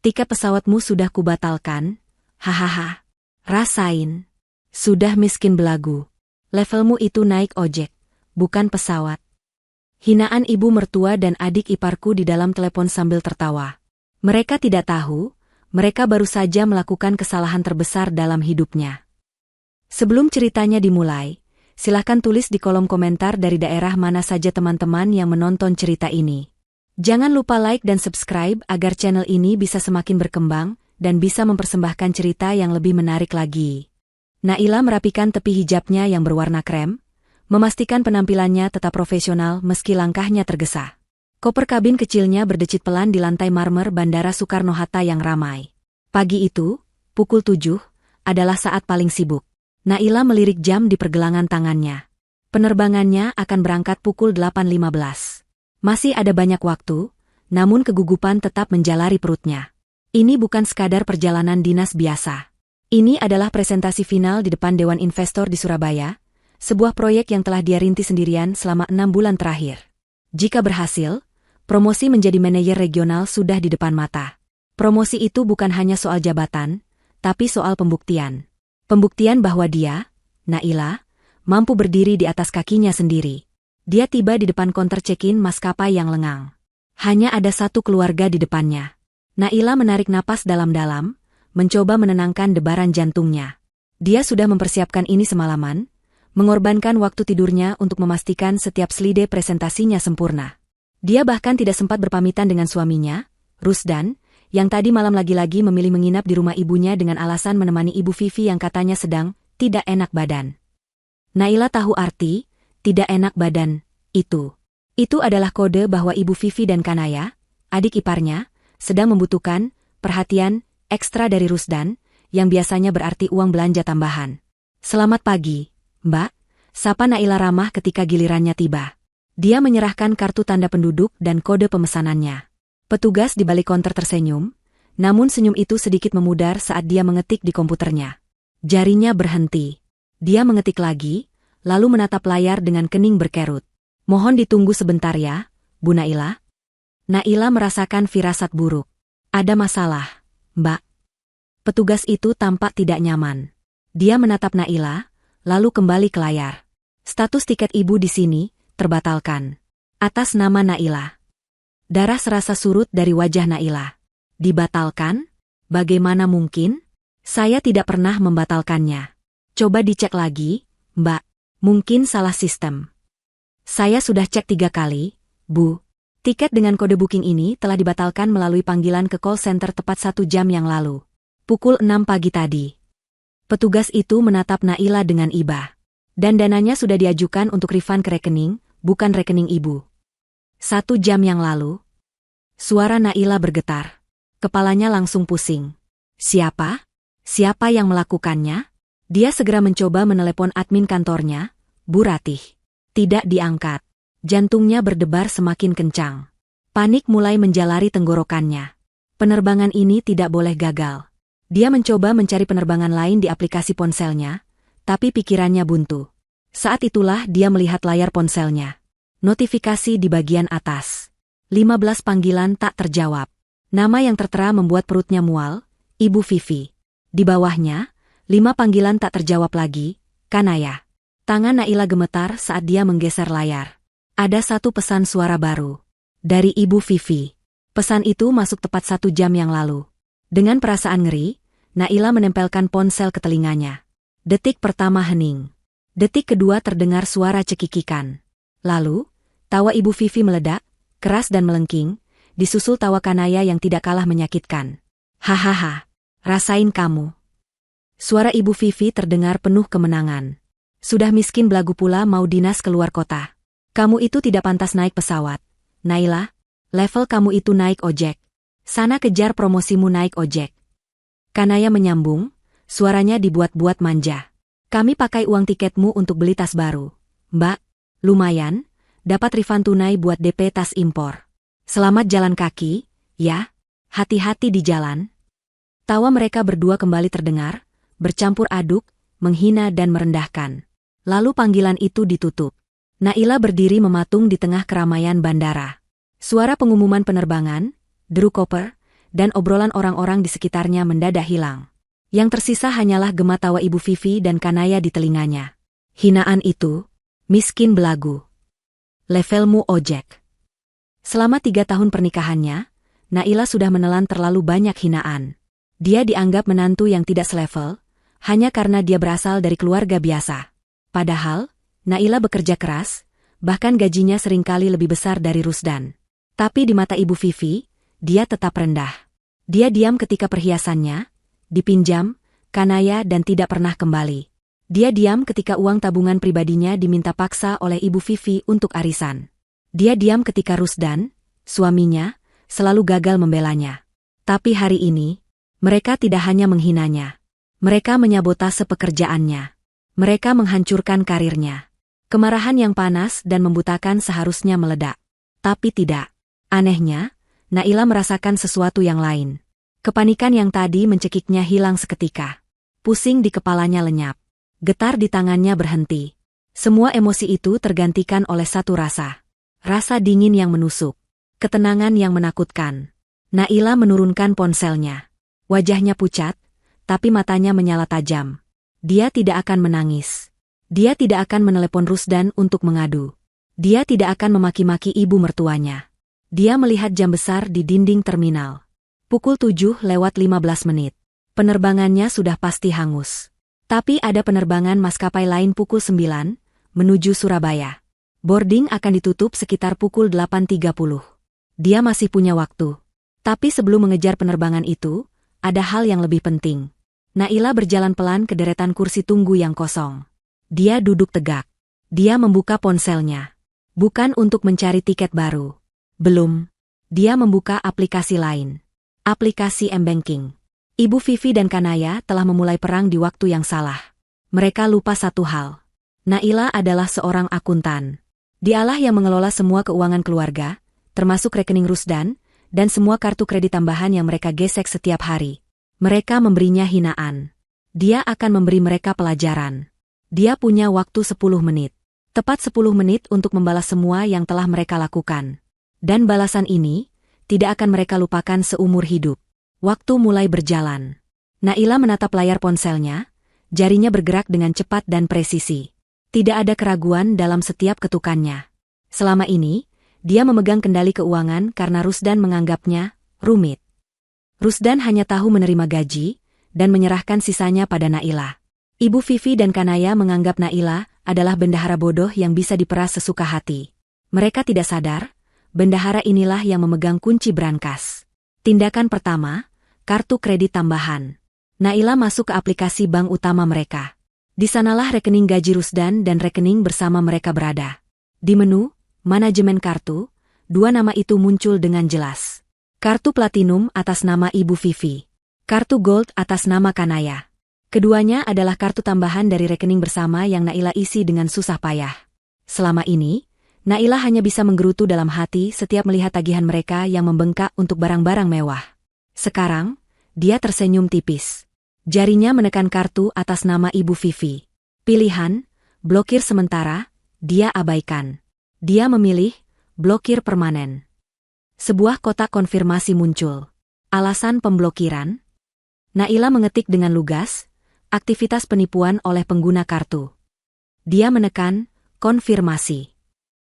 Tiket pesawatmu sudah kubatalkan. Hahaha. Rasain. Sudah miskin belagu. Levelmu itu naik ojek, bukan pesawat. Hinaan ibu mertua dan adik iparku di dalam telepon sambil tertawa. Mereka tidak tahu, mereka baru saja melakukan kesalahan terbesar dalam hidupnya. Sebelum ceritanya dimulai, silahkan tulis di kolom komentar dari daerah mana saja teman-teman yang menonton cerita ini. Jangan lupa like dan subscribe agar channel ini bisa semakin berkembang dan bisa mempersembahkan cerita yang lebih menarik lagi. Naila merapikan tepi hijabnya yang berwarna krem, memastikan penampilannya tetap profesional meski langkahnya tergesa. Koper kabin kecilnya berdecit pelan di lantai marmer Bandara Soekarno-Hatta yang ramai. Pagi itu, pukul 7, adalah saat paling sibuk. Naila melirik jam di pergelangan tangannya. Penerbangannya akan berangkat pukul 8.15. Masih ada banyak waktu, namun kegugupan tetap menjalari perutnya. Ini bukan sekadar perjalanan dinas biasa. Ini adalah presentasi final di depan Dewan Investor di Surabaya, sebuah proyek yang telah dia rintis sendirian selama 6 bulan terakhir. Jika berhasil, promosi menjadi manajer regional sudah di depan mata. Promosi itu bukan hanya soal jabatan, tapi soal pembuktian. Pembuktian bahwa dia, Naila, mampu berdiri di atas kakinya sendiri. Dia tiba di depan konter check-in maskapai yang lengang. Hanya ada satu keluarga di depannya. Naila menarik napas dalam-dalam, mencoba menenangkan debaran jantungnya. Dia sudah mempersiapkan ini semalaman, mengorbankan waktu tidurnya untuk memastikan setiap slide presentasinya sempurna. Dia bahkan tidak sempat berpamitan dengan suaminya, Rusdan, yang tadi malam lagi-lagi memilih menginap di rumah ibunya dengan alasan menemani Ibu Vivi yang katanya sedang tidak enak badan. Naila tahu arti tidak enak badan itu. Itu adalah kode bahwa Ibu Vivi dan Kanaya, adik iparnya, sedang membutuhkan perhatian ekstra dari Rusdan, yang biasanya berarti uang belanja tambahan. Selamat pagi, Mbak, sapa Naila ramah ketika gilirannya tiba. Dia menyerahkan kartu tanda penduduk dan kode pemesanannya. Petugas di balik konter tersenyum, namun senyum itu sedikit memudar saat dia mengetik di komputernya. Jarinya berhenti. Dia mengetik lagi, lalu menatap layar dengan kening berkerut. Mohon ditunggu sebentar ya, Bu Naila. Naila merasakan firasat buruk. Ada masalah, Mbak. Petugas itu tampak tidak nyaman. Dia menatap Naila, lalu kembali ke layar. Status tiket ibu di sini terbatalkan. Atas nama Naila. Darah serasa surut dari wajah Naila. Dibatalkan? Bagaimana mungkin? Saya tidak pernah membatalkannya. Coba dicek lagi, Mbak. Mungkin salah sistem. Saya sudah cek 3 kali, Bu. Tiket dengan kode booking ini telah dibatalkan melalui panggilan ke call center tepat 1 jam yang lalu. Pukul 6 pagi tadi. Petugas itu menatap Naila dengan iba. Dan dananya sudah diajukan untuk refund ke rekening, bukan rekening ibu. 1 jam yang lalu. Suara Naila bergetar. Kepalanya langsung pusing. Siapa? Siapa yang melakukannya? Dia segera mencoba menelepon admin kantornya, Bu Ratih. Tidak diangkat. Jantungnya berdebar semakin kencang. Panik mulai menjalari tenggorokannya. Penerbangan ini tidak boleh gagal. Dia mencoba mencari penerbangan lain di aplikasi ponselnya, tapi pikirannya buntu. Saat itulah dia melihat layar ponselnya. Notifikasi di bagian atas. 15 panggilan tak terjawab. Nama yang tertera membuat perutnya mual, Ibu Vivi. Di bawahnya, 5 panggilan tak terjawab lagi, Kanaya. Tangan Naila gemetar saat dia menggeser layar. Ada satu pesan suara baru. Dari Ibu Vivi. Pesan itu masuk tepat 1 jam yang lalu. Dengan perasaan ngeri, Naila menempelkan ponsel ke telinganya. Detik pertama hening. Detik kedua terdengar suara cekikikan. Lalu, tawa Ibu Vivi meledak, keras dan melengking, disusul tawa Kanaya yang tidak kalah menyakitkan. Hahaha, rasain kamu. Suara Ibu Vivi terdengar penuh kemenangan. Sudah miskin belagu pula mau dinas keluar kota. Kamu itu tidak pantas naik pesawat. Naila, level kamu itu naik ojek. Sana kejar promosimu naik ojek. Kanaya menyambung, suaranya dibuat-buat manja. Kami pakai uang tiketmu untuk beli tas baru. Mbak, lumayan, dapat refund tunai buat DP tas impor. Selamat jalan kaki, ya. Hati-hati di jalan. Tawa mereka berdua kembali terdengar, bercampur aduk, menghina dan merendahkan. Lalu panggilan itu ditutup. Naila berdiri mematung di tengah keramaian bandara. Suara pengumuman penerbangan, deru koper, dan obrolan orang-orang di sekitarnya mendadak hilang. Yang tersisa hanyalah gema tawa Ibu Vivi dan Kanaya di telinganya. Hinaan itu, miskin belagu. Levelmu ojek. Selama 3 tahun pernikahannya, Naila sudah menelan terlalu banyak hinaan. Dia dianggap menantu yang tidak selevel, hanya karena dia berasal dari keluarga biasa. Padahal, Naila bekerja keras, bahkan gajinya seringkali lebih besar dari Rusdan. Tapi di mata Ibu Vivi, dia tetap rendah. Dia diam ketika perhiasannya dipinjam, Kanaya dan tidak pernah kembali. Dia diam ketika uang tabungan pribadinya diminta paksa oleh Ibu Vivi untuk arisan. Dia diam ketika Rusdan, suaminya, selalu gagal membelanya. Tapi hari ini, mereka tidak hanya menghinanya. Mereka menyabotase pekerjaannya. Mereka menghancurkan karirnya. Kemarahan yang panas dan membutakan seharusnya meledak. Tapi tidak. Anehnya, Naila merasakan sesuatu yang lain. Kepanikan yang tadi mencekiknya hilang seketika. Pusing di kepalanya lenyap. Getar di tangannya berhenti. Semua emosi itu tergantikan oleh satu rasa. Rasa dingin yang menusuk. Ketenangan yang menakutkan. Naila menurunkan ponselnya. Wajahnya pucat, tapi matanya menyala tajam. Dia tidak akan menangis. Dia tidak akan menelepon Rusdan untuk mengadu. Dia tidak akan memaki-maki ibu mertuanya. Dia melihat jam besar di dinding terminal. Pukul 7:15. Penerbangannya sudah pasti hangus. Tapi ada penerbangan maskapai lain pukul 9, menuju Surabaya. Boarding akan ditutup sekitar pukul 8.30. Dia masih punya waktu. Tapi sebelum mengejar penerbangan itu, ada hal yang lebih penting. Naila berjalan pelan ke deretan kursi tunggu yang kosong. Dia duduk tegak. Dia membuka ponselnya. Bukan untuk mencari tiket baru. Belum. Dia membuka aplikasi lain. Aplikasi M-Banking. Ibu Vivi dan Kanaya telah memulai perang di waktu yang salah. Mereka lupa satu hal. Naila adalah seorang akuntan. Dialah yang mengelola semua keuangan keluarga, termasuk rekening Rusdan, dan semua kartu kredit tambahan yang mereka gesek setiap hari. Mereka memberinya hinaan. Dia akan memberi mereka pelajaran. Dia punya waktu 10 menit. Tepat 10 menit untuk membalas semua yang telah mereka lakukan. Dan balasan ini, tidak akan mereka lupakan seumur hidup. Waktu mulai berjalan. Naila menatap layar ponselnya, jarinya bergerak dengan cepat dan presisi. Tidak ada keraguan dalam setiap ketukannya. Selama ini, dia memegang kendali keuangan karena Rusdan menganggapnya rumit. Rusdan hanya tahu menerima gaji, dan menyerahkan sisanya pada Naila. Ibu Vivi dan Kanaya menganggap Naila adalah bendahara bodoh yang bisa diperas sesuka hati. Mereka tidak sadar, bendahara inilah yang memegang kunci brankas. Tindakan pertama, kartu kredit tambahan. Naila masuk ke aplikasi bank utama mereka. Di sanalah rekening gaji Rusdan dan rekening bersama mereka berada. Di menu, manajemen kartu, 2 nama itu muncul dengan jelas. Kartu Platinum atas nama Ibu Vivi. Kartu Gold atas nama Kanaya. Keduanya adalah kartu tambahan dari rekening bersama yang Naila isi dengan susah payah. Selama ini, Naila hanya bisa menggerutu dalam hati setiap melihat tagihan mereka yang membengkak untuk barang-barang mewah. Sekarang, dia tersenyum tipis. Jarinya menekan kartu atas nama Ibu Vivi. Pilihan, blokir sementara, dia abaikan. Dia memilih, blokir permanen. Sebuah kotak konfirmasi muncul. Alasan pemblokiran? Naila mengetik dengan lugas, aktivitas penipuan oleh pengguna kartu. Dia menekan, konfirmasi.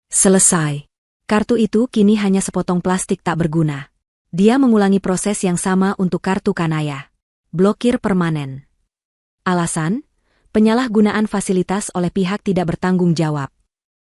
Selesai. Kartu itu kini hanya sepotong plastik tak berguna. Dia mengulangi proses yang sama untuk kartu Kanaya. Blokir permanen. Alasan, penyalahgunaan fasilitas oleh pihak tidak bertanggung jawab.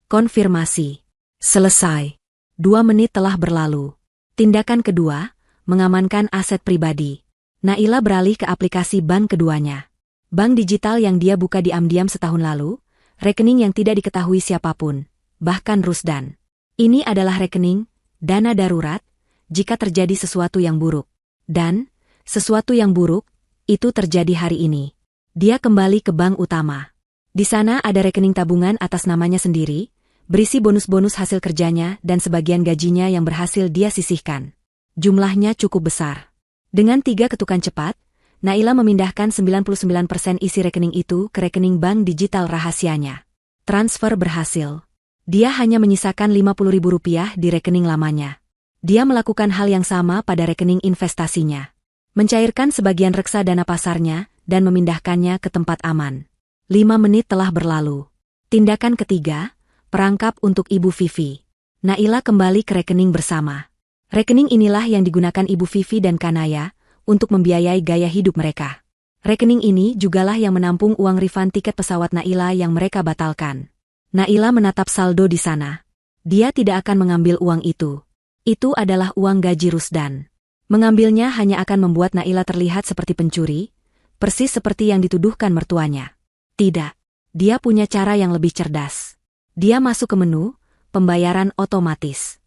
Konfirmasi. Selesai. 2 menit telah berlalu. Tindakan kedua, mengamankan aset pribadi. Naila beralih ke aplikasi bank keduanya. Bank digital yang dia buka diam-diam setahun lalu, rekening yang tidak diketahui siapapun, bahkan Rusdan. Ini adalah rekening, dana darurat, jika terjadi sesuatu yang buruk. Dan, sesuatu yang buruk, itu terjadi hari ini. Dia kembali ke bank utama. Di sana ada rekening tabungan atas namanya sendiri, berisi bonus-bonus hasil kerjanya dan sebagian gajinya yang berhasil dia sisihkan. Jumlahnya cukup besar. Dengan 3 ketukan cepat, Naila memindahkan 99% isi rekening itu ke rekening bank digital rahasianya. Transfer berhasil. Dia hanya menyisakan Rp50.000 di rekening lamanya. Dia melakukan hal yang sama pada rekening investasinya. Mencairkan sebagian reksadana pasarnya dan memindahkannya ke tempat aman. 5 menit telah berlalu. Tindakan ketiga, perangkap untuk Ibu Vivi. Naila kembali ke rekening bersama. Rekening inilah yang digunakan Ibu Vivi dan Kanaya untuk membiayai gaya hidup mereka. Rekening ini jugalah yang menampung uang refund tiket pesawat Naila yang mereka batalkan. Naila menatap saldo di sana. Dia tidak akan mengambil uang itu. Itu adalah uang gaji Rusdan. Mengambilnya hanya akan membuat Naila terlihat seperti pencuri, persis seperti yang dituduhkan mertuanya. Tidak. Dia punya cara yang lebih cerdas. Dia masuk ke menu, pembayaran otomatis.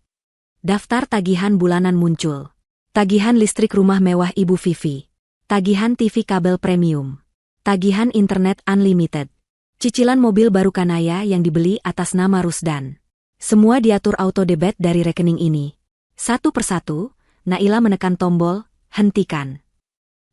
Daftar tagihan bulanan muncul. Tagihan listrik rumah mewah Ibu Vivi. Tagihan TV kabel premium. Tagihan internet unlimited. Cicilan mobil baru Kanaya yang dibeli atas nama Rusdan. Semua diatur auto debit dari rekening ini. Satu persatu, Naila menekan tombol, hentikan.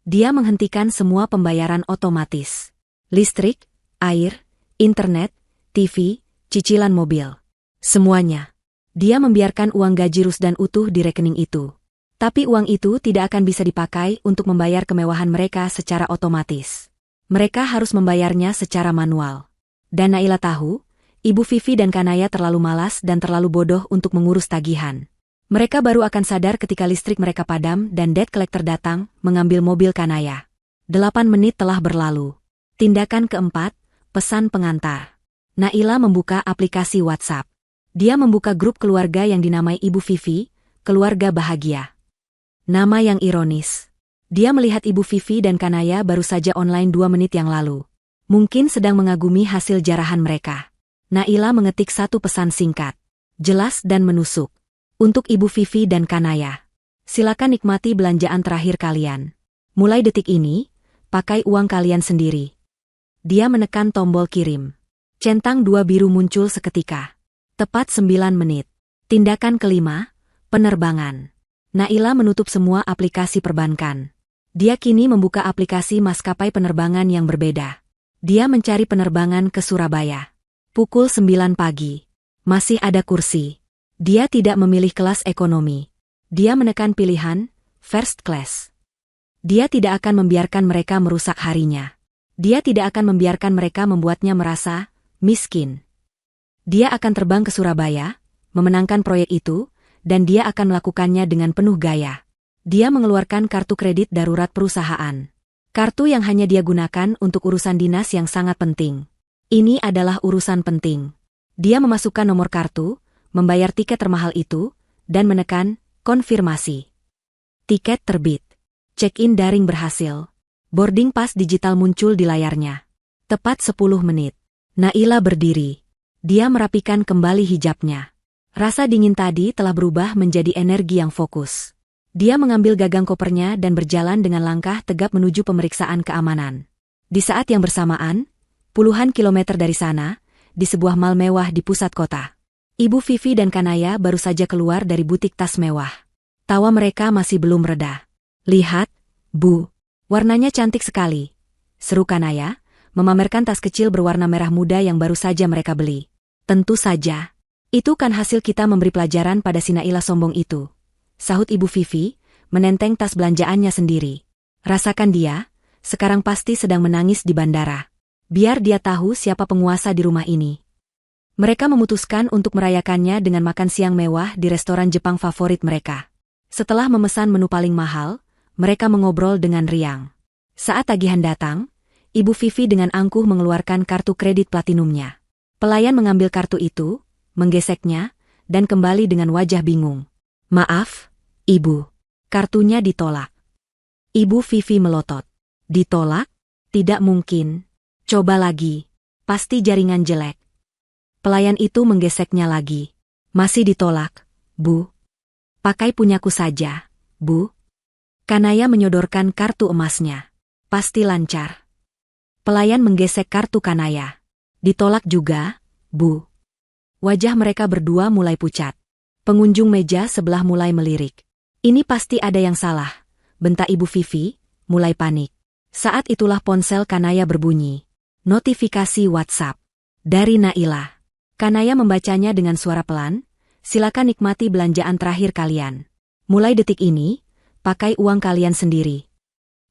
Dia menghentikan semua pembayaran otomatis. Listrik, air, internet, TV, cicilan mobil. Semuanya. Dia membiarkan uang gaji Rusdan utuh di rekening itu. Tapi uang itu tidak akan bisa dipakai untuk membayar kemewahan mereka secara otomatis. Mereka harus membayarnya secara manual. Dan Naila tahu, Ibu Vivi dan Kanaya terlalu malas dan terlalu bodoh untuk mengurus tagihan. Mereka baru akan sadar ketika listrik mereka padam dan debt collector datang mengambil mobil Kanaya. 8 menit telah berlalu. Tindakan keempat, pesan pengantar. Naila membuka aplikasi WhatsApp. Dia membuka grup keluarga yang dinamai Ibu Vivi, Keluarga Bahagia. Nama yang ironis. Dia melihat Ibu Vivi dan Kanaya baru saja online 2 menit yang lalu. Mungkin sedang mengagumi hasil jarahan mereka. Naila mengetik satu pesan singkat. Jelas dan menusuk. Untuk Ibu Vivi dan Kanaya. Silakan nikmati belanjaan terakhir kalian. Mulai detik ini, pakai uang kalian sendiri. Dia menekan tombol kirim. Centang 2 biru muncul seketika. Tepat 9 menit. Tindakan kelima, penerbangan. Naila menutup semua aplikasi perbankan. Dia kini membuka aplikasi maskapai penerbangan yang berbeda. Dia mencari penerbangan ke Surabaya. Pukul 9 pagi. Masih ada kursi. Dia tidak memilih kelas ekonomi. Dia menekan pilihan, first class. Dia tidak akan membiarkan mereka merusak harinya. Dia tidak akan membiarkan mereka membuatnya merasa miskin. Dia akan terbang ke Surabaya, memenangkan proyek itu, dan dia akan melakukannya dengan penuh gaya. Dia mengeluarkan kartu kredit darurat perusahaan. Kartu yang hanya dia gunakan untuk urusan dinas yang sangat penting. Ini adalah urusan penting. Dia memasukkan nomor kartu, membayar tiket termahal itu, dan menekan konfirmasi. Tiket terbit. Check-in daring berhasil. Boarding pass digital muncul di layarnya. Tepat 10 menit. Naila berdiri. Dia merapikan kembali hijabnya. Rasa dingin tadi telah berubah menjadi energi yang fokus. Dia mengambil gagang kopernya dan berjalan dengan langkah tegap menuju pemeriksaan keamanan. Di saat yang bersamaan, puluhan kilometer dari sana, di sebuah mal mewah di pusat kota. Ibu Vivi dan Kanaya baru saja keluar dari butik tas mewah. Tawa mereka masih belum reda. Lihat, Bu. Warnanya cantik sekali. Seru Kanaya, memamerkan tas kecil berwarna merah muda yang baru saja mereka beli. Tentu saja. Itu kan hasil kita memberi pelajaran pada si Naila sombong itu. Sahut Ibu Vivi, menenteng tas belanjaannya sendiri. Rasakan dia, sekarang pasti sedang menangis di bandara. Biar dia tahu siapa penguasa di rumah ini. Mereka memutuskan untuk merayakannya dengan makan siang mewah di restoran Jepang favorit mereka. Setelah memesan menu paling mahal, mereka mengobrol dengan riang. Saat tagihan datang, Ibu Vivi dengan angkuh mengeluarkan kartu kredit platinumnya. Pelayan mengambil kartu itu, menggeseknya, dan kembali dengan wajah bingung. Maaf, Ibu. Kartunya ditolak. Ibu Vivi melotot. Ditolak? Tidak mungkin. Coba lagi. Pasti jaringan jelek. Pelayan itu menggeseknya lagi. Masih ditolak, Bu. Pakai punyaku saja, Bu. Kanaya menyodorkan kartu emasnya. Pasti lancar. Pelayan menggesek kartu Kanaya. Ditolak juga, Bu. Wajah mereka berdua mulai pucat. Pengunjung meja sebelah mulai melirik. Ini pasti ada yang salah, bentak Ibu Vivi, mulai panik. Saat itulah ponsel Kanaya berbunyi. Notifikasi WhatsApp. Dari Naila. Kanaya membacanya dengan suara pelan, silakan nikmati belanjaan terakhir kalian. Mulai detik ini, pakai uang kalian sendiri.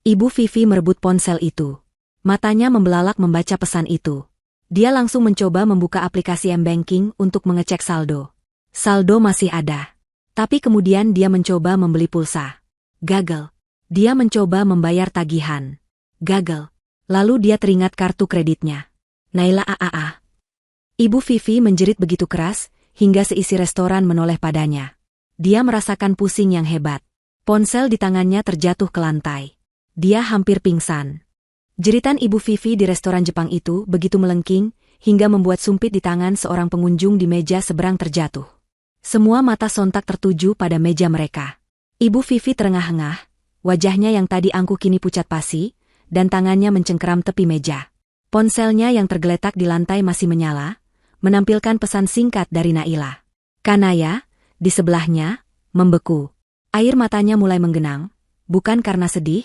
Ibu Vivi merebut ponsel itu. Matanya membelalak membaca pesan itu. Dia langsung mencoba membuka aplikasi M-Banking untuk mengecek saldo. Saldo masih ada. Tapi kemudian dia mencoba membeli pulsa. Gagal. Dia mencoba membayar tagihan. Gagal. Lalu dia teringat kartu kreditnya. Naila AAA. Ibu Vivi menjerit begitu keras, hingga seisi restoran menoleh padanya. Dia merasakan pusing yang hebat. Ponsel di tangannya terjatuh ke lantai. Dia hampir pingsan. Jeritan Ibu Vivi di restoran Jepang itu begitu melengking, hingga membuat sumpit di tangan seorang pengunjung di meja seberang terjatuh. Semua mata sontak tertuju pada meja mereka. Ibu Vivi terengah-engah, wajahnya yang tadi angkuh kini pucat pasi, dan tangannya mencengkeram tepi meja. Ponselnya yang tergeletak di lantai masih menyala, menampilkan pesan singkat dari Naila. Kanaya, di sebelahnya, membeku. Air matanya mulai menggenang, bukan karena sedih,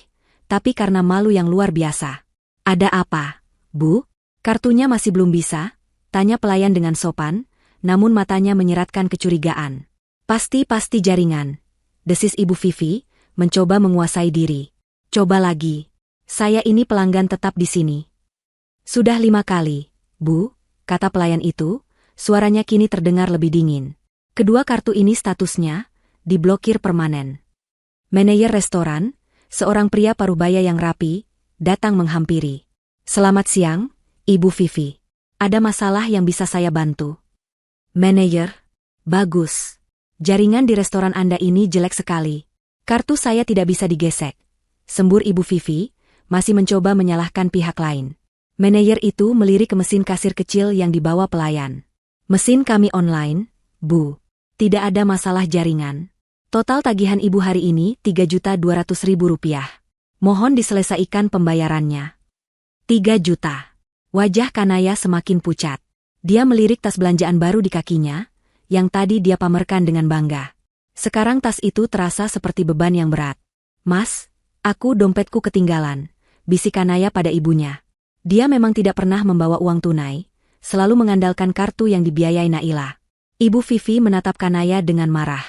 tapi karena malu yang luar biasa. Ada apa, Bu? Kartunya masih belum bisa, tanya pelayan dengan sopan, namun matanya menyeratkan kecurigaan. Pasti jaringan. Desis Ibu Vivi, mencoba menguasai diri. Coba lagi. Saya ini pelanggan tetap di sini. Sudah 5 kali, Bu, kata pelayan itu, suaranya kini terdengar lebih dingin. Kedua kartu ini statusnya diblokir permanen. Manajer restoran, seorang pria parubaya yang rapi, datang menghampiri. Selamat siang, Ibu Vivi. Ada masalah yang bisa saya bantu? Manajer, bagus. Jaringan di restoran Anda ini jelek sekali. Kartu saya tidak bisa digesek. Sembur Ibu Vivi, masih mencoba menyalahkan pihak lain. Manajer itu melirik ke mesin kasir kecil yang dibawa pelayan. Mesin kami online, Bu. Tidak ada masalah jaringan. Total tagihan Ibu hari ini Rp3.200.000. Mohon diselesaikan pembayarannya. 3 juta. Wajah Kanaya semakin pucat. Dia melirik tas belanjaan baru di kakinya, yang tadi dia pamerkan dengan bangga. Sekarang tas itu terasa seperti beban yang berat. Mas, dompetku ketinggalan, bisik Kanaya pada ibunya. Dia memang tidak pernah membawa uang tunai, selalu mengandalkan kartu yang dibiayai Naila. Ibu Vivi menatap Kanaya dengan marah.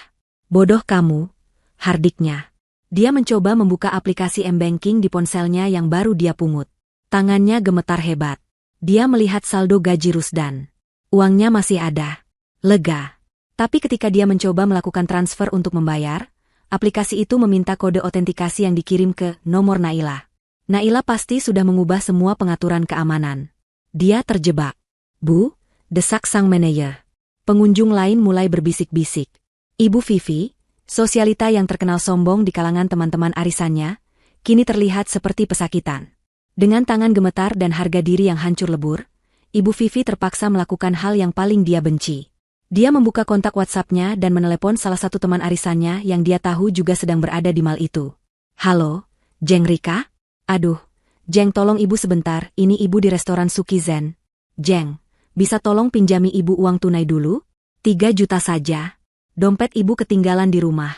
Bodoh kamu, hardiknya. Dia mencoba membuka aplikasi M-Banking di ponselnya yang baru dia pungut. Tangannya gemetar hebat. Dia melihat saldo gaji Rusdan. Uangnya masih ada. Lega. Tapi ketika dia mencoba melakukan transfer untuk membayar, aplikasi itu meminta kode otentikasi yang dikirim ke nomor Naila. Naila pasti sudah mengubah semua pengaturan keamanan. Dia terjebak. Bu, desak sang manajer. Pengunjung lain mulai berbisik-bisik. Ibu Vivi, sosialita yang terkenal sombong di kalangan teman-teman arisannya, kini terlihat seperti pesakitan. Dengan tangan gemetar dan harga diri yang hancur lebur, Ibu Vivi terpaksa melakukan hal yang paling dia benci. Dia membuka kontak WhatsApp-nya dan menelepon salah satu teman arisannya yang dia tahu juga sedang berada di mal itu. Halo, Jeng Rika? Aduh, Jeng tolong Ibu sebentar, ini Ibu di restoran Sukizen. Jeng, bisa tolong pinjami Ibu uang tunai dulu? 3 juta saja. Dompet Ibu ketinggalan di rumah.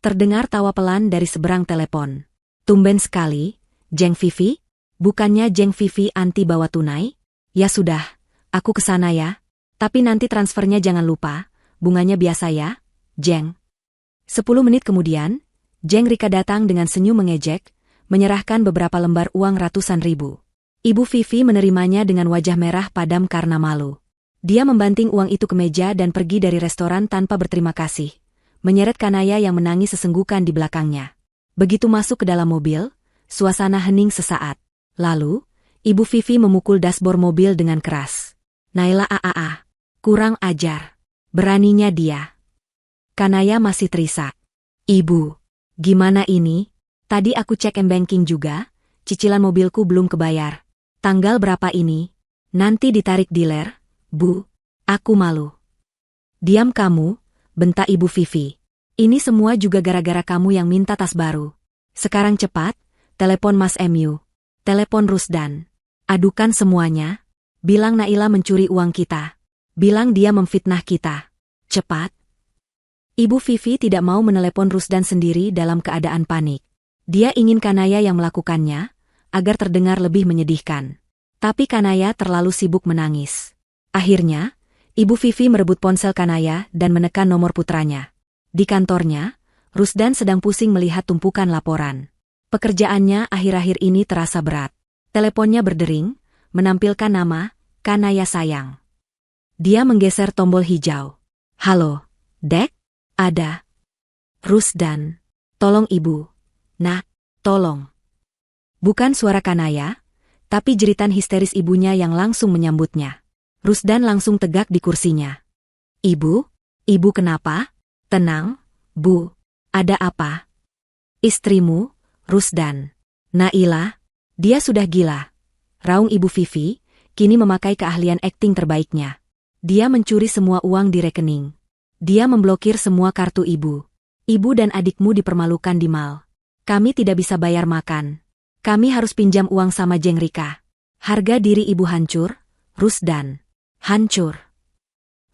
Terdengar tawa pelan dari seberang telepon. Tumben sekali, Jeng Vivi? Bukannya Jeng Vivi anti bawa tunai? Ya sudah, aku kesana ya. Tapi nanti transfernya jangan lupa, bunganya biasa ya, Jeng. 10 menit kemudian, Jeng Rika datang dengan senyum mengejek, menyerahkan beberapa lembar uang ratusan ribu. Ibu Vivi menerimanya dengan wajah merah padam karena malu. Dia membanting uang itu ke meja dan pergi dari restoran tanpa berterima kasih, menyeret Kanaya yang menangis sesenggukan di belakangnya. Begitu masuk ke dalam mobil, suasana hening sesaat. Lalu, Ibu Vivi memukul dashboard mobil dengan keras. Naila AAA. Kurang ajar. Beraninya dia. Kanaya masih terisak. Ibu, gimana ini? Tadi aku cek M-Banking juga, cicilan mobilku belum kebayar. Tanggal berapa ini? Nanti ditarik dealer. Bu, aku malu. Diam kamu, bentak Ibu Vivi. Ini semua juga gara-gara kamu yang minta tas baru. Sekarang cepat, telepon Mas MU. Telepon Rusdan. Adukan semuanya. Bilang Naila mencuri uang kita. Bilang dia memfitnah kita. Cepat. Ibu Vivi tidak mau menelepon Rusdan sendiri dalam keadaan panik. Dia ingin Kanaya yang melakukannya, agar terdengar lebih menyedihkan. Tapi Kanaya terlalu sibuk menangis. Akhirnya, Ibu Vivi merebut ponsel Kanaya dan menekan nomor putranya. Di kantornya, Rusdan sedang pusing melihat tumpukan laporan. Pekerjaannya akhir-akhir ini terasa berat. Teleponnya berdering, menampilkan nama, Kanaya sayang. Dia menggeser tombol hijau. Halo, Dek? Ada. Rusdan. Tolong ibu. Nak, tolong. Bukan suara Kanaya, tapi jeritan histeris ibunya yang langsung menyambutnya. Rusdan langsung tegak di kursinya. Ibu? Ibu kenapa? Tenang, Bu. Ada apa? Istrimu, Rusdan. Naila, dia sudah gila. Raung Ibu Vivi, kini memakai keahlian akting terbaiknya. Dia mencuri semua uang di rekening. Dia memblokir semua kartu ibu. Ibu dan adikmu dipermalukan di mal. Kami tidak bisa bayar makan. Kami harus pinjam uang sama Jeng Rika. Harga diri ibu hancur, Rusdan. Hancur.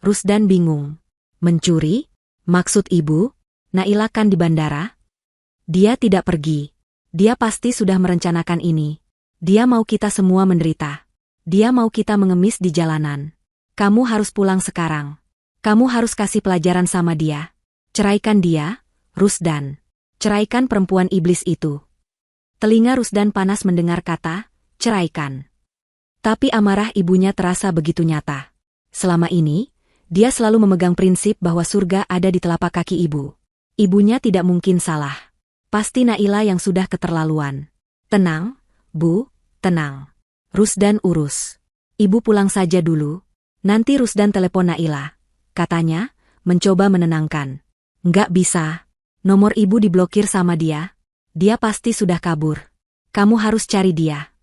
Rusdan bingung. Mencuri? Maksud ibu? Naila kan di bandara? Dia tidak pergi. Dia pasti sudah merencanakan ini. Dia mau kita semua menderita. Dia mau kita mengemis di jalanan. Kamu harus pulang sekarang. Kamu harus kasih pelajaran sama dia. Ceraikan dia, Rusdan. Ceraikan perempuan iblis itu. Telinga Rusdan panas mendengar kata, ceraikan. Tapi amarah ibunya terasa begitu nyata. Selama ini, dia selalu memegang prinsip bahwa surga ada di telapak kaki ibu. Ibunya tidak mungkin salah. Pasti Naila yang sudah keterlaluan. Tenang, Bu, tenang. Rusdan urus. Ibu pulang saja dulu. Nanti Rusdan telepon Naila. Katanya, mencoba menenangkan. Nggak bisa. Nomor ibu diblokir sama dia. Dia pasti sudah kabur. Kamu harus cari dia.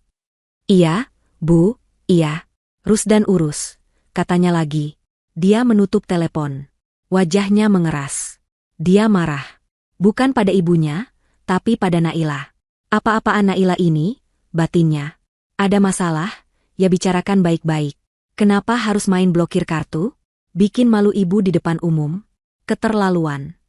Iya, Bu, iya. Rusdan urus. Katanya lagi. Dia menutup telepon. Wajahnya mengeras. Dia marah. Bukan pada ibunya, tapi pada Naila. Apa-apaan Naila ini, batinnya. Ada masalah, ya bicarakan baik-baik. Kenapa harus main blokir kartu? Bikin malu ibu di depan umum? Keterlaluan.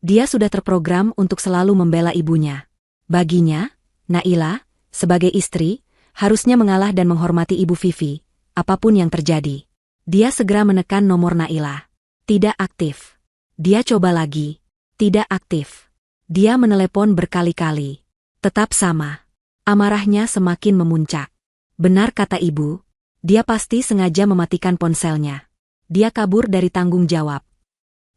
Dia sudah terprogram untuk selalu membela ibunya. Baginya, Naila, sebagai istri, harusnya mengalah dan menghormati Ibu Vivi, apapun yang terjadi. Dia segera menekan nomor Naila. Tidak aktif. Dia coba lagi. Tidak aktif. Dia menelepon berkali-kali. Tetap sama. Amarahnya semakin memuncak. Benar kata ibu, dia pasti sengaja mematikan ponselnya. Dia kabur dari tanggung jawab.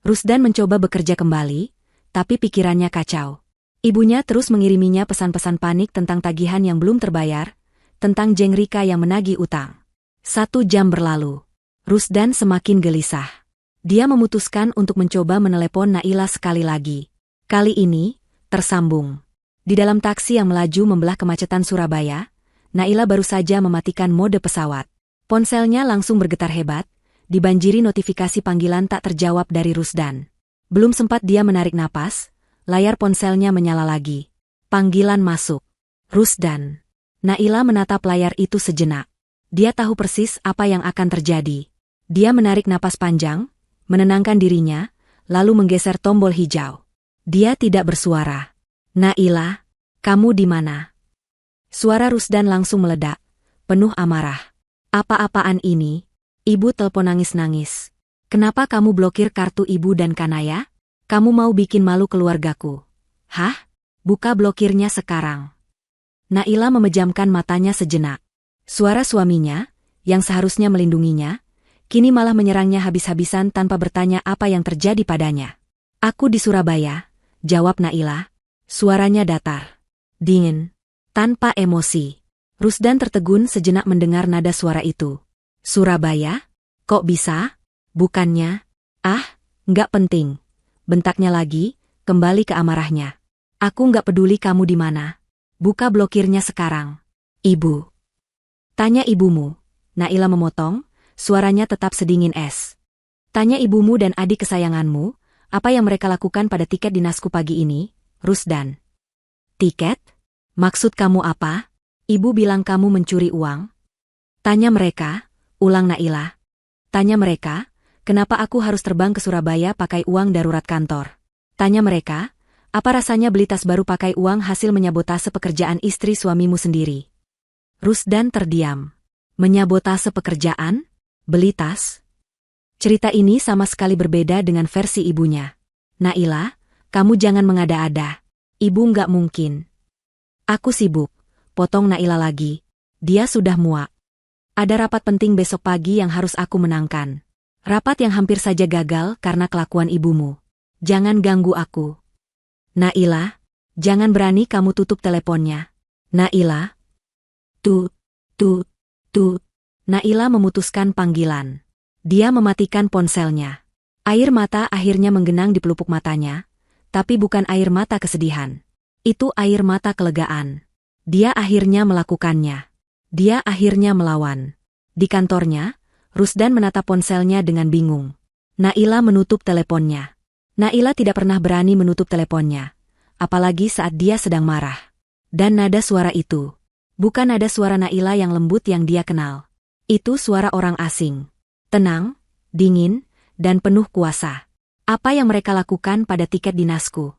Rusdan mencoba bekerja kembali, tapi pikirannya kacau. Ibunya terus mengiriminya pesan-pesan panik tentang tagihan yang belum terbayar, tentang Jeng Rika yang menagih utang. 1 jam berlalu. Rusdan semakin gelisah. Dia memutuskan untuk mencoba menelepon Naila sekali lagi. Kali ini, tersambung. Di dalam taksi yang melaju membelah kemacetan Surabaya, Naila baru saja mematikan mode pesawat. Ponselnya langsung bergetar hebat, dibanjiri notifikasi panggilan tak terjawab dari Rusdan. Belum sempat dia menarik napas, layar ponselnya menyala lagi. Panggilan masuk. Rusdan. Naila menatap layar itu sejenak. Dia tahu persis apa yang akan terjadi. Dia menarik napas panjang, menenangkan dirinya, lalu menggeser tombol hijau. Dia tidak bersuara. Naila, kamu di mana? Suara Rusdan langsung meledak, penuh amarah. Apa-apaan ini? Ibu telepon nangis-nangis. Kenapa kamu blokir kartu ibu dan Kanaya? Kamu mau bikin malu keluargaku. Hah? Buka blokirnya sekarang. Naila memejamkan matanya sejenak. Suara suaminya, yang seharusnya melindunginya, kini malah menyerangnya habis-habisan tanpa bertanya apa yang terjadi padanya. Aku di Surabaya, jawab Naila. Suaranya datar. Dingin. Tanpa emosi. Rusdan tertegun sejenak mendengar nada suara itu. Surabaya? Kok bisa? Bukannya? Ah, nggak penting. Bentaknya lagi, kembali ke amarahnya. Aku nggak peduli kamu di mana. Buka blokirnya sekarang. Ibu. Tanya ibumu. Naila memotong, suaranya tetap sedingin es. Tanya ibumu dan adik kesayanganmu, apa yang mereka lakukan pada tiket dinasku pagi ini, Rusdan. Tiket? Maksud kamu apa? Ibu bilang kamu mencuri uang? Tanya mereka, ulang Naila. Tanya mereka, kenapa aku harus terbang ke Surabaya pakai uang darurat kantor? Tanya mereka, apa rasanya beli tas baru pakai uang hasil menyabotase pekerjaan istri suamimu sendiri? Rusdan terdiam. Menyabotase pekerjaan? Beli tas? Cerita ini sama sekali berbeda dengan versi ibunya. Naila, Kamu jangan mengada-ada. Ibu nggak mungkin. Aku sibuk, potong Naila lagi. Dia sudah muak. Ada rapat penting besok pagi yang harus aku menangkan. Rapat yang hampir saja gagal karena kelakuan ibumu. Jangan ganggu aku. Naila, jangan berani kamu tutup teleponnya. Naila. Tut, tut, tut. Naila memutuskan panggilan. Dia mematikan ponselnya. Air mata akhirnya menggenang di pelupuk matanya, tapi bukan air mata kesedihan. Itu air mata kelegaan. Dia akhirnya melakukannya. Dia akhirnya melawan. Di kantornya, Rusdan menatap ponselnya dengan bingung. Naila menutup teleponnya. Naila tidak pernah berani menutup teleponnya, apalagi saat dia sedang marah. Dan nada suara itu, bukan nada suara Naila yang lembut yang dia kenal. Itu suara orang asing. Tenang, dingin, dan penuh kuasa. Apa yang mereka lakukan pada tiket dinasku?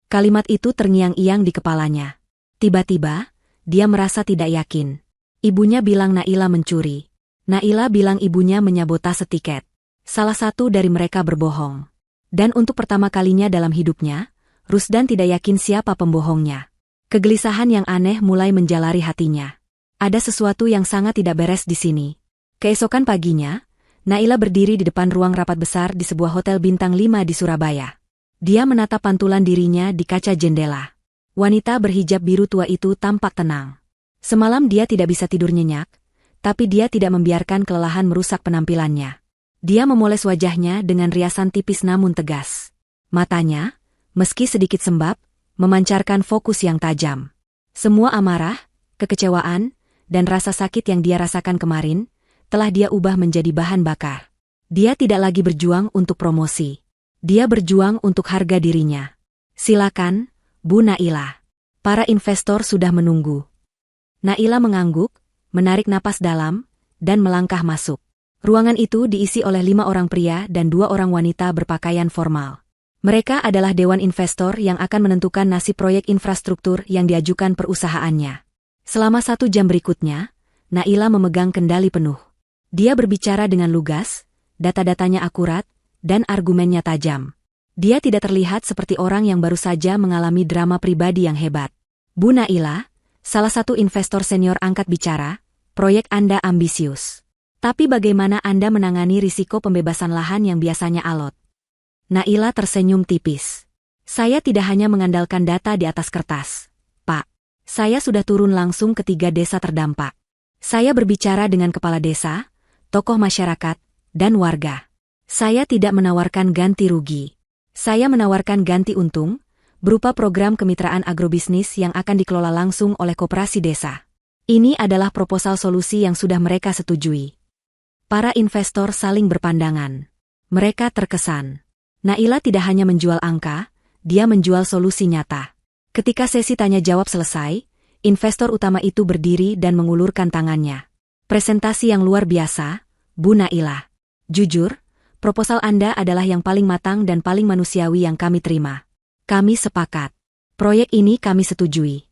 Kalimat itu terngiang-iang di kepalanya. Tiba-tiba, dia merasa tidak yakin. Ibunya bilang Naila mencuri. Naila bilang ibunya menyabotase tiket. Salah satu dari mereka berbohong. Dan untuk pertama kalinya dalam hidupnya, Rusdan tidak yakin siapa pembohongnya. Kegelisahan yang aneh mulai menjalari hatinya. Ada sesuatu yang sangat tidak beres di sini. Keesokan paginya, Naila berdiri di depan ruang rapat besar di sebuah hotel bintang 5 di Surabaya. Dia menatap pantulan dirinya di kaca jendela. Wanita berhijab biru tua itu tampak tenang. Semalam dia tidak bisa tidur nyenyak, tapi dia tidak membiarkan kelelahan merusak penampilannya. Dia memoles wajahnya dengan riasan tipis namun tegas. Matanya, meski sedikit sembab, memancarkan fokus yang tajam. Semua amarah, kekecewaan, dan rasa sakit yang dia rasakan kemarin, telah dia ubah menjadi bahan bakar. Dia tidak lagi berjuang untuk promosi. Dia berjuang untuk harga dirinya. Silakan, Bu Naila. Para investor sudah menunggu. Naila mengangguk, menarik napas dalam, dan melangkah masuk. Ruangan itu diisi oleh 5 orang pria dan 2 orang wanita berpakaian formal. Mereka adalah dewan investor yang akan menentukan nasib proyek infrastruktur yang diajukan perusahaannya. Selama 1 jam berikutnya, Naila memegang kendali penuh. Dia berbicara dengan lugas, data-datanya akurat, dan argumennya tajam. Dia tidak terlihat seperti orang yang baru saja mengalami drama pribadi yang hebat. Bu Naila, salah satu investor senior angkat bicara, proyek Anda ambisius. Tapi bagaimana Anda menangani risiko pembebasan lahan yang biasanya alot? Naila tersenyum tipis. Saya tidak hanya mengandalkan data di atas kertas, Pak. Saya sudah turun langsung ke 3 desa terdampak. Saya berbicara dengan kepala desa, tokoh masyarakat, dan warga. Saya tidak menawarkan ganti rugi. Saya menawarkan ganti untung, berupa program kemitraan agrobisnis yang akan dikelola langsung oleh koperasi desa. Ini adalah proposal solusi yang sudah mereka setujui. Para investor saling berpandangan. Mereka terkesan. Naila tidak hanya menjual angka, dia menjual solusi nyata. Ketika sesi tanya-jawab selesai, investor utama itu berdiri dan mengulurkan tangannya. Presentasi yang luar biasa, Bu Naila. Jujur, proposal Anda adalah yang paling matang dan paling manusiawi yang kami terima. Kami sepakat. Proyek ini kami setujui.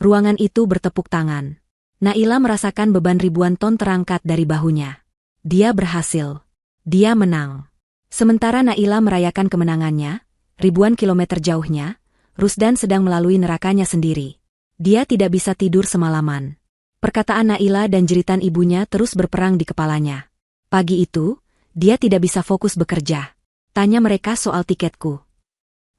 Ruangan itu bertepuk tangan. Naila merasakan beban ribuan ton terangkat dari bahunya. Dia berhasil. Dia menang. Sementara Naila merayakan kemenangannya, ribuan kilometer jauhnya, Rusdan sedang melalui nerakanya sendiri. Dia tidak bisa tidur semalaman. Perkataan Naila dan jeritan ibunya terus berperang di kepalanya. Pagi itu, dia tidak bisa fokus bekerja. Tanya mereka soal tiketku.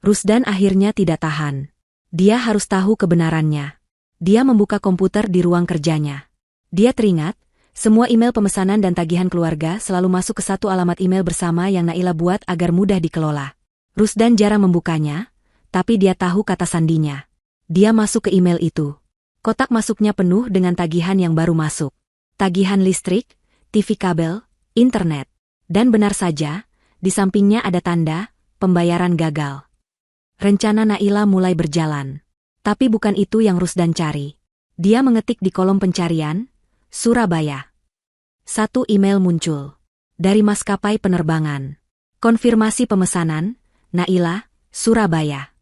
Rusdan akhirnya tidak tahan. Dia harus tahu kebenarannya. Dia membuka komputer di ruang kerjanya. Dia teringat, semua email pemesanan dan tagihan keluarga selalu masuk ke satu alamat email bersama yang Naila buat agar mudah dikelola. Rusdan jarang membukanya, tapi dia tahu kata sandinya. Dia masuk ke email itu. Kotak masuknya penuh dengan tagihan yang baru masuk. Tagihan listrik, TV kabel, internet. Dan benar saja, di sampingnya ada tanda, pembayaran gagal. Rencana Naila mulai berjalan. Tapi bukan itu yang Rusdan cari. Dia mengetik di kolom pencarian, Surabaya. 1 email muncul. Dari maskapai penerbangan. Konfirmasi pemesanan, Naila, Surabaya.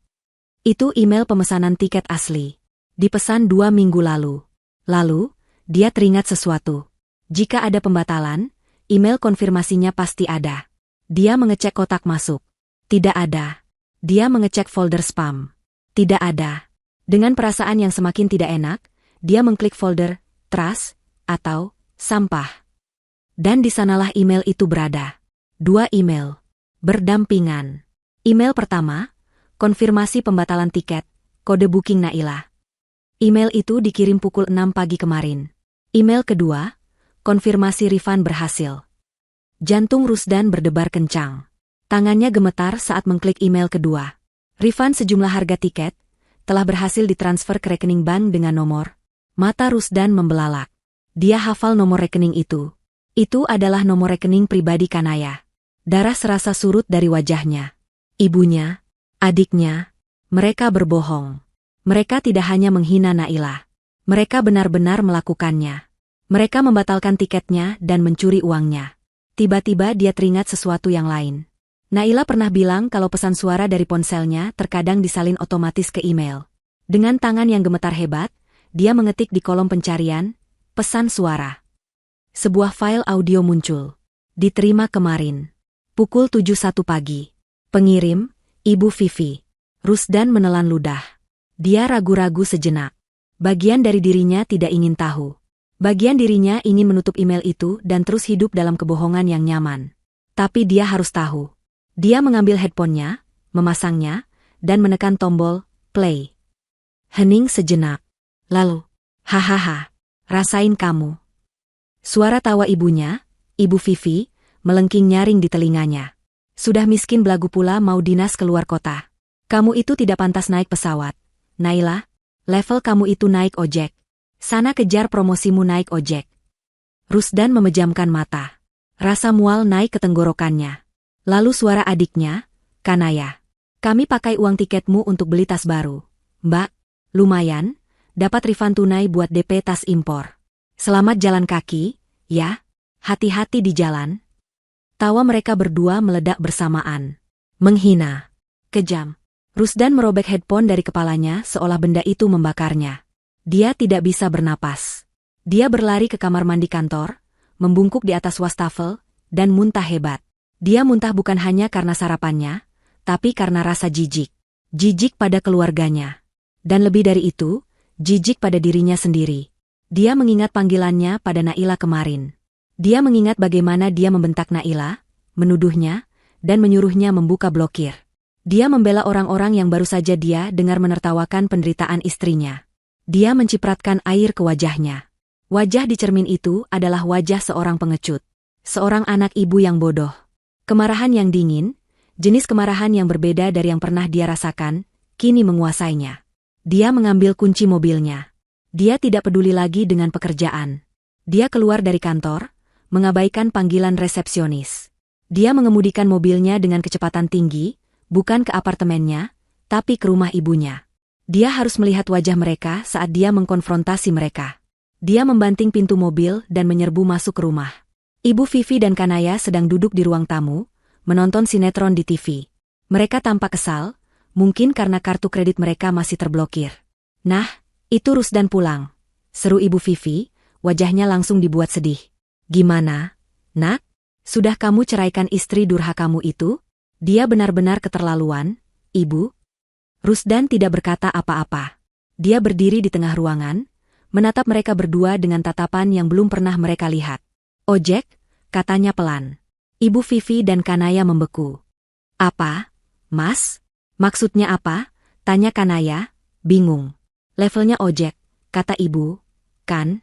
Itu email pemesanan tiket asli. Dipesan 2 minggu lalu. Lalu, dia teringat sesuatu. Jika ada pembatalan, email konfirmasinya pasti ada. Dia mengecek kotak masuk. Tidak ada. Dia mengecek folder spam. Tidak ada. Dengan perasaan yang semakin tidak enak, dia mengklik folder trash atau sampah. Dan di sanalah email itu berada. 2 email. Berdampingan. Email pertama, konfirmasi pembatalan tiket, kode booking Naila. Email itu dikirim pukul 6 pagi kemarin. Email kedua, konfirmasi refund berhasil. Jantung Rusdan berdebar kencang. Tangannya gemetar saat mengklik email kedua. Refund sejumlah harga tiket telah berhasil ditransfer ke rekening bank dengan nomor. Mata Rusdan membelalak. Dia hafal nomor rekening itu. Itu adalah nomor rekening pribadi Kanaya. Darah serasa surut dari wajahnya. Ibunya, adiknya, mereka berbohong. Mereka tidak hanya menghina Naila. Mereka benar-benar melakukannya. Mereka membatalkan tiketnya dan mencuri uangnya. Tiba-tiba dia teringat sesuatu yang lain. Naila pernah bilang kalau pesan suara dari ponselnya terkadang disalin otomatis ke email. Dengan tangan yang gemetar hebat, dia mengetik di kolom pencarian, pesan suara. Sebuah file audio muncul. Diterima kemarin. Pukul 7.01 pagi. Pengirim, Ibu Vivi. Rusdan menelan ludah. Dia ragu-ragu sejenak. Bagian dari dirinya tidak ingin tahu. Bagian dirinya ingin menutup email itu dan terus hidup dalam kebohongan yang nyaman. Tapi dia harus tahu. Dia mengambil headphone-nya, memasangnya, dan menekan tombol play. Hening sejenak. Lalu, hahaha, rasain kamu. Suara tawa ibunya, Ibu Vivi, melengking nyaring di telinganya. Sudah miskin belagu pula mau dinas keluar kota. Kamu itu tidak pantas naik pesawat. Naila, level kamu itu naik ojek. Sana kejar promosimu naik ojek. Rusdan memejamkan mata. Rasa mual naik ke tenggorokannya. Lalu suara adiknya, Kanaya. Kami pakai uang tiketmu untuk beli tas baru. Mbak, lumayan, dapat refund tunai buat DP tas impor. Selamat jalan kaki, ya. Hati-hati di jalan. Tawa mereka berdua meledak bersamaan. Menghina. Kejam. Rusdan merobek headphone dari kepalanya seolah benda itu membakarnya. Dia tidak bisa bernapas. Dia berlari ke kamar mandi kantor, membungkuk di atas wastafel, dan muntah hebat. Dia muntah bukan hanya karena sarapannya, tapi karena rasa jijik. Jijik pada keluarganya. Dan lebih dari itu, jijik pada dirinya sendiri. Dia mengingat panggilannya pada Naila kemarin. Dia mengingat bagaimana dia membentak Naila, menuduhnya, dan menyuruhnya membuka blokir. Dia membela orang-orang yang baru saja dia dengar menertawakan penderitaan istrinya. Dia mencipratkan air ke wajahnya. Wajah di cermin itu adalah wajah seorang pengecut. Seorang anak ibu yang bodoh. Kemarahan yang dingin, jenis kemarahan yang berbeda dari yang pernah dia rasakan, kini menguasainya. Dia mengambil kunci mobilnya. Dia tidak peduli lagi dengan pekerjaan. Dia keluar dari kantor, mengabaikan panggilan resepsionis. Dia mengemudikan mobilnya dengan kecepatan tinggi, bukan ke apartemennya, tapi ke rumah ibunya. Dia harus melihat wajah mereka saat dia mengkonfrontasi mereka. Dia membanting pintu mobil dan menyerbu masuk ke rumah. Ibu Vivi dan Kanaya sedang duduk di ruang tamu, menonton sinetron di TV. Mereka tampak kesal, mungkin karena kartu kredit mereka masih terblokir. Nah, itu Rusdan pulang. Seru Ibu Vivi, wajahnya langsung dibuat sedih. Gimana, Nak? Sudah kamu ceraikan istri durhakamu itu? Dia benar-benar keterlaluan, Ibu. Rusdan tidak berkata apa-apa. Dia berdiri di tengah ruangan, menatap mereka berdua dengan tatapan yang belum pernah mereka lihat. Ojek, katanya pelan. Ibu Vivi dan Kanaya membeku. Apa, Mas? Maksudnya apa? Tanya Kanaya, bingung. Levelnya ojek, kata ibu, kan?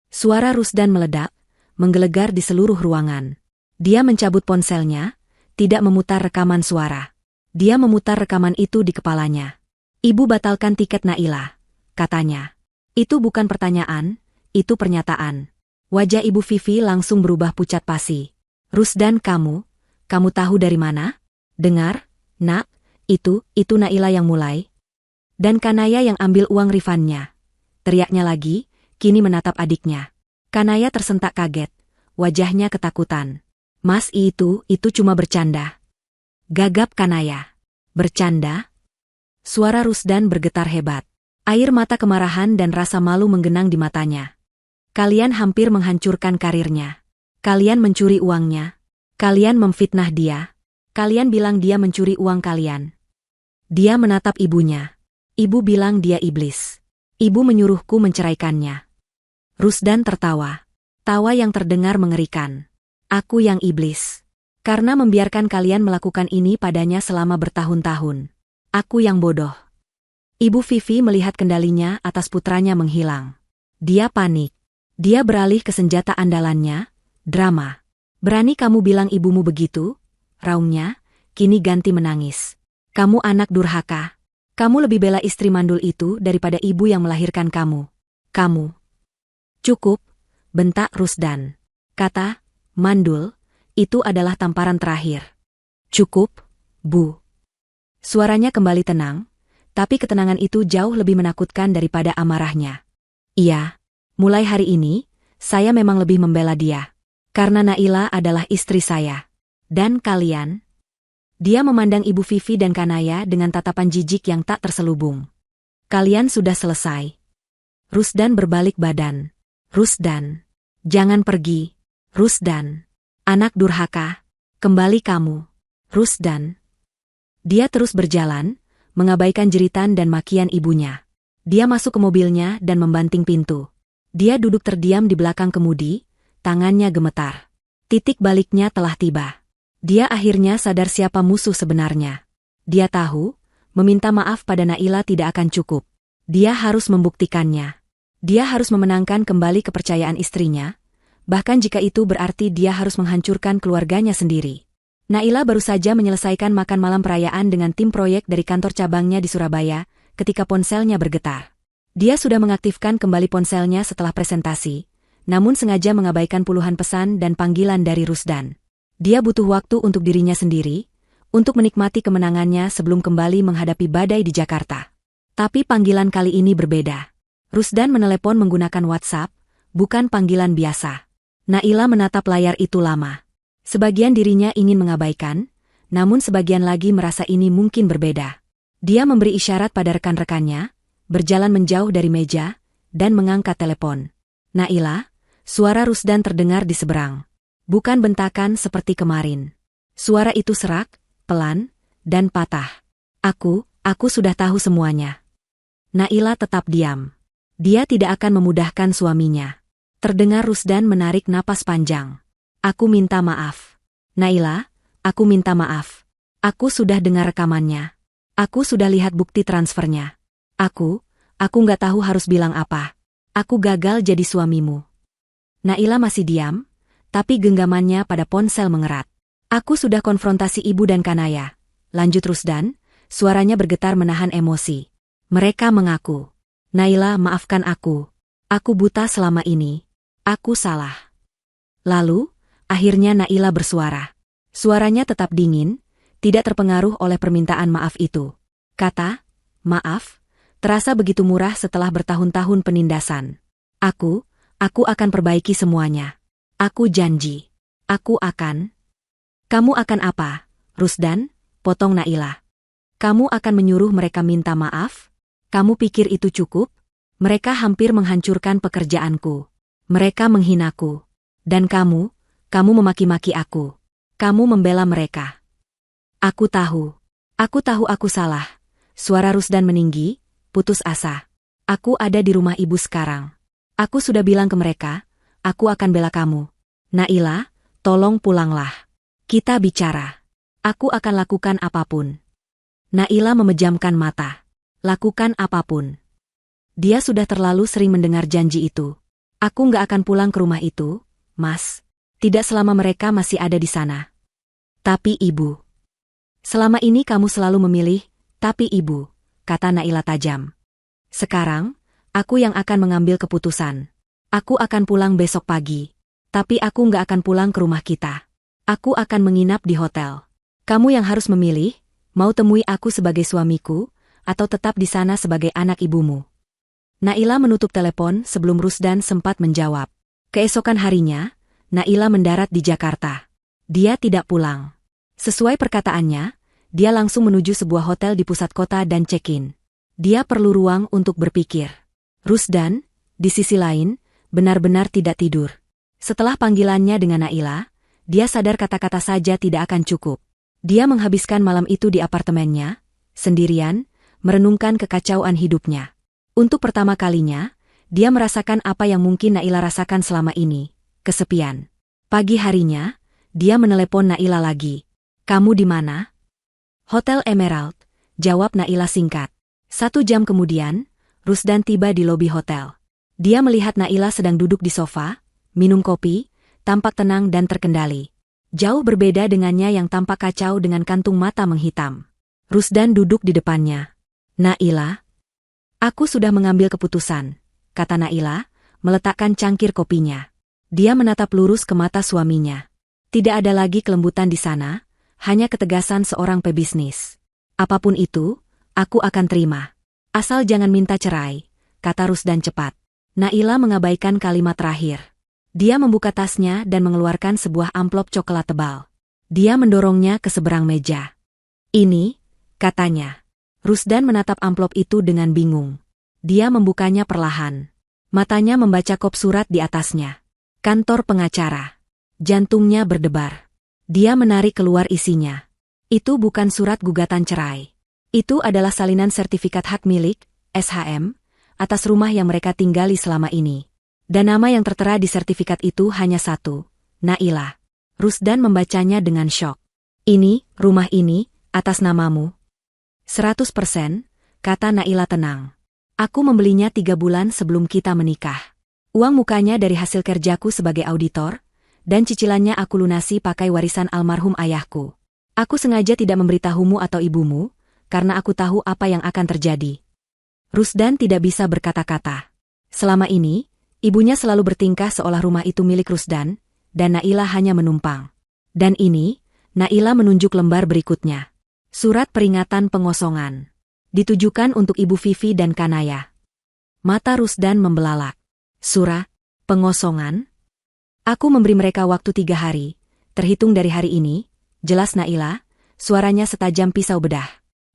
Suara Rusdan meledak, menggelegar di seluruh ruangan. Dia mencabut ponselnya, tidak memutar rekaman suara. Dia memutar rekaman itu di kepalanya. Ibu batalkan tiket Naila, katanya. Itu bukan pertanyaan, itu pernyataan. Wajah Ibu Vivi langsung berubah pucat pasi. Rusdan kamu tahu dari mana? Dengar, Nak, itu Naila yang mulai. Dan Kanaya yang ambil uang refundnya. Teriaknya lagi, kini menatap adiknya. Kanaya tersentak kaget, wajahnya ketakutan. Mas itu cuma bercanda. Gagap Kanaya. Bercanda? Suara Rusdan bergetar hebat. Air mata kemarahan dan rasa malu menggenang di matanya. Kalian hampir menghancurkan karirnya. Kalian mencuri uangnya. Kalian memfitnah dia. Kalian bilang dia mencuri uang kalian. Dia menatap ibunya. Ibu bilang dia iblis. Ibu menyuruhku menceraikannya. Rusdan tertawa. Tawa yang terdengar mengerikan. Aku yang iblis. Karena membiarkan kalian melakukan ini padanya selama bertahun-tahun. Aku yang bodoh. Ibu Vivi melihat kendalinya atas putranya menghilang. Dia panik. Dia beralih ke senjata andalannya, drama. Berani kamu bilang ibumu begitu? Raungnya, kini ganti menangis. Kamu anak durhaka. Kamu lebih bela istri mandul itu daripada ibu yang melahirkan kamu. Kamu. Cukup, bentak Rusdan. Kata, mandul, itu adalah tamparan terakhir. Cukup, Bu. Suaranya kembali tenang, tapi ketenangan itu jauh lebih menakutkan daripada amarahnya. Iya, mulai hari ini, saya memang lebih membela dia. Karena Naila adalah istri saya. Dan kalian? Dia memandang Ibu Vivi dan Kanaya dengan tatapan jijik yang tak terselubung. Kalian sudah selesai. Rusdan berbalik badan. Rusdan. Jangan pergi. Rusdan. Anak durhaka. Kembali kamu. Rusdan. Dia terus berjalan, mengabaikan jeritan dan makian ibunya. Dia masuk ke mobilnya dan membanting pintu. Dia duduk terdiam di belakang kemudi, tangannya gemetar. Titik baliknya telah tiba. Dia akhirnya sadar siapa musuh sebenarnya. Dia tahu, meminta maaf pada Naila tidak akan cukup. Dia harus membuktikannya. Dia harus memenangkan kembali kepercayaan istrinya, bahkan jika itu berarti dia harus menghancurkan keluarganya sendiri. Naila baru saja menyelesaikan makan malam perayaan dengan tim proyek dari kantor cabangnya di Surabaya, ketika ponselnya bergetar. Dia sudah mengaktifkan kembali ponselnya setelah presentasi, namun sengaja mengabaikan puluhan pesan dan panggilan dari Rusdan. Dia butuh waktu untuk dirinya sendiri, untuk menikmati kemenangannya sebelum kembali menghadapi badai di Jakarta. Tapi panggilan kali ini berbeda. Rusdan menelepon menggunakan WhatsApp, bukan panggilan biasa. Naila menatap layar itu lama. Sebagian dirinya ingin mengabaikan, namun sebagian lagi merasa ini mungkin berbeda. Dia memberi isyarat pada rekan-rekannya, berjalan menjauh dari meja, dan mengangkat telepon. Naila, suara Rusdan terdengar di seberang. Bukan bentakan seperti kemarin. Suara itu serak, pelan, dan patah. Aku sudah tahu semuanya. Naila tetap diam. Dia tidak akan memudahkan suaminya. Terdengar Rusdan menarik napas panjang. Aku minta maaf. Naila, aku minta maaf. Aku sudah dengar rekamannya. Aku sudah lihat bukti transfernya. Aku nggak tahu harus bilang apa. Aku gagal jadi suamimu. Naila masih diam, tapi genggamannya pada ponsel mengerat. Aku sudah konfrontasi ibu dan Kanaya. Lanjut Rusdan, suaranya bergetar menahan emosi. Mereka mengaku. Naila, maafkan aku. Aku buta selama ini. Aku salah. Lalu, akhirnya Naila bersuara. Suaranya tetap dingin, tidak terpengaruh oleh permintaan maaf itu. Kata, maaf, terasa begitu murah setelah bertahun-tahun penindasan. Aku akan perbaiki semuanya. Aku janji. Aku akan. Kamu akan apa, Rusdan? Potong Naila. Kamu akan menyuruh mereka minta maaf? Kamu pikir itu cukup? Mereka hampir menghancurkan pekerjaanku. Mereka menghinaku. Dan kamu memaki-maki aku. Kamu membela mereka. Aku tahu aku salah. Suara Rusdan meninggi, putus asa. Aku ada di rumah ibu sekarang. Aku sudah bilang ke mereka, aku akan bela kamu. Naila, tolong pulanglah. Kita bicara. Aku akan lakukan apapun. Naila memejamkan mata. Lakukan apapun. Dia sudah terlalu sering mendengar janji itu. Aku nggak akan pulang ke rumah itu, Mas. Tidak selama mereka masih ada di sana. Tapi ibu. Selama ini kamu selalu memilih, tapi ibu, kata Naila tajam. Sekarang, aku yang akan mengambil keputusan. Aku akan pulang besok pagi. Tapi aku nggak akan pulang ke rumah kita. Aku akan menginap di hotel. Kamu yang harus memilih, mau temui aku sebagai suamiku, atau tetap di sana sebagai anak ibumu. Naila menutup telepon sebelum Rusdan sempat menjawab. Keesokan harinya, Naila mendarat di Jakarta. Dia tidak pulang. Sesuai perkataannya, dia langsung menuju sebuah hotel di pusat kota dan check-in. Dia perlu ruang untuk berpikir. Rusdan, di sisi lain, benar-benar tidak tidur. Setelah panggilannya dengan Naila, dia sadar kata-kata saja tidak akan cukup. Dia menghabiskan malam itu di apartemennya, sendirian, merenungkan kekacauan hidupnya. Untuk pertama kalinya, dia merasakan apa yang mungkin Naila rasakan selama ini, kesepian. Pagi harinya, dia menelepon Naila lagi. "Kamu di mana?" "Hotel Emerald," jawab Naila singkat. 1 jam kemudian, Rusdan tiba di lobi hotel. Dia melihat Naila sedang duduk di sofa, minum kopi, tampak tenang dan terkendali. Jauh berbeda dengannya yang tampak kacau dengan kantung mata menghitam. Rusdan duduk di depannya. "Naila, aku sudah mengambil keputusan," kata Naila, meletakkan cangkir kopinya. Dia menatap lurus ke mata suaminya. Tidak ada lagi kelembutan di sana, hanya ketegasan seorang pebisnis. "Apapun itu, aku akan terima. Asal jangan minta cerai," kata Rusdan cepat. Naila mengabaikan kalimat terakhir. Dia membuka tasnya dan mengeluarkan sebuah amplop coklat tebal. Dia mendorongnya ke seberang meja. "Ini," katanya. Rusdan menatap amplop itu dengan bingung. Dia membukanya perlahan. Matanya membaca kop surat di atasnya. Kantor pengacara. Jantungnya berdebar. Dia menarik keluar isinya. Itu bukan surat gugatan cerai. Itu adalah salinan sertifikat hak milik, SHM, atas rumah yang mereka tinggali selama ini. Dan nama yang tertera di sertifikat itu hanya satu, Naila. Rusdan membacanya dengan syok. "Ini, rumah ini, atas namamu." 100%, kata Naila tenang. "Aku membelinya 3 bulan sebelum kita menikah. Uang mukanya dari hasil kerjaku sebagai auditor, dan cicilannya aku lunasi pakai warisan almarhum ayahku. Aku sengaja tidak memberitahumu atau ibumu, karena aku tahu apa yang akan terjadi." Rusdan tidak bisa berkata-kata. Selama ini, ibunya selalu bertingkah seolah rumah itu milik Rusdan, dan Naila hanya menumpang. Dan ini, Naila menunjuk lembar berikutnya. Surat peringatan pengosongan. Ditujukan untuk Ibu Vivi dan Kanaya. Mata Rusdan membelalak. "Surat pengosongan? Aku memberi mereka waktu 3 hari, terhitung dari hari ini," jelas Naila, suaranya setajam pisau bedah.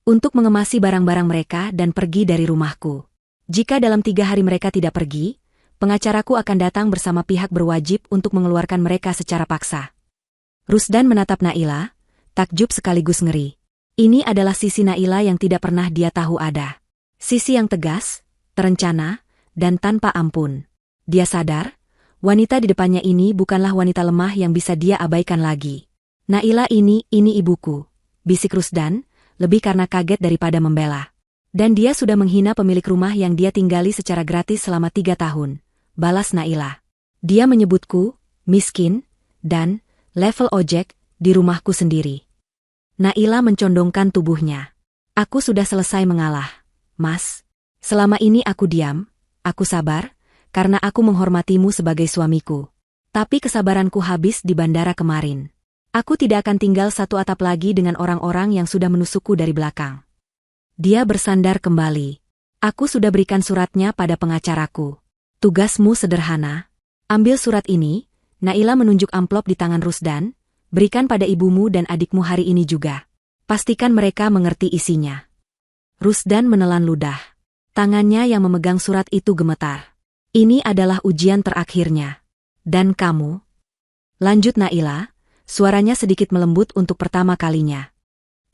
"Untuk mengemasi barang-barang mereka dan pergi dari rumahku. Jika dalam 3 hari mereka tidak pergi, pengacaraku akan datang bersama pihak berwajib untuk mengeluarkan mereka secara paksa." Rusdan menatap Naila, takjub sekaligus ngeri. Ini adalah sisi Naila yang tidak pernah dia tahu ada. Sisi yang tegas, terencana, dan tanpa ampun. Dia sadar, wanita di depannya ini bukanlah wanita lemah yang bisa dia abaikan lagi. "Naila ini ibuku," bisik Rusdan, lebih karena kaget daripada membela. "Dan dia sudah menghina pemilik rumah yang dia tinggali secara gratis selama 3 tahun, balas Naila. "Dia menyebutku miskin dan level ojek di rumahku sendiri." Naila mencondongkan tubuhnya. "Aku sudah selesai mengalah, Mas. Selama ini aku diam, aku sabar, karena aku menghormatimu sebagai suamiku. Tapi kesabaranku habis di bandara kemarin. Aku tidak akan tinggal satu atap lagi dengan orang-orang yang sudah menusukku dari belakang." Dia bersandar kembali. "Aku sudah berikan suratnya pada pengacaraku. Tugasmu sederhana. Ambil surat ini," Naila menunjuk amplop di tangan Rusdan, "berikan pada ibumu dan adikmu hari ini juga. Pastikan mereka mengerti isinya." Rusdan menelan ludah. Tangannya yang memegang surat itu gemetar. "Ini adalah ujian terakhirnya. Dan kamu?" lanjut Naila, suaranya sedikit melembut untuk pertama kalinya.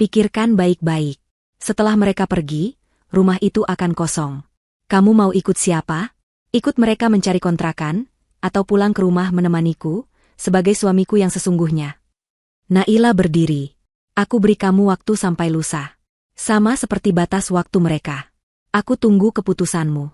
"Pikirkan baik-baik. Setelah mereka pergi, rumah itu akan kosong. Kamu mau ikut siapa? Ikut mereka mencari kontrakan, atau pulang ke rumah menemaniku, sebagai suamiku yang sesungguhnya?" Naila berdiri. "Aku beri kamu waktu sampai lusa. Sama seperti batas waktu mereka. Aku tunggu keputusanmu."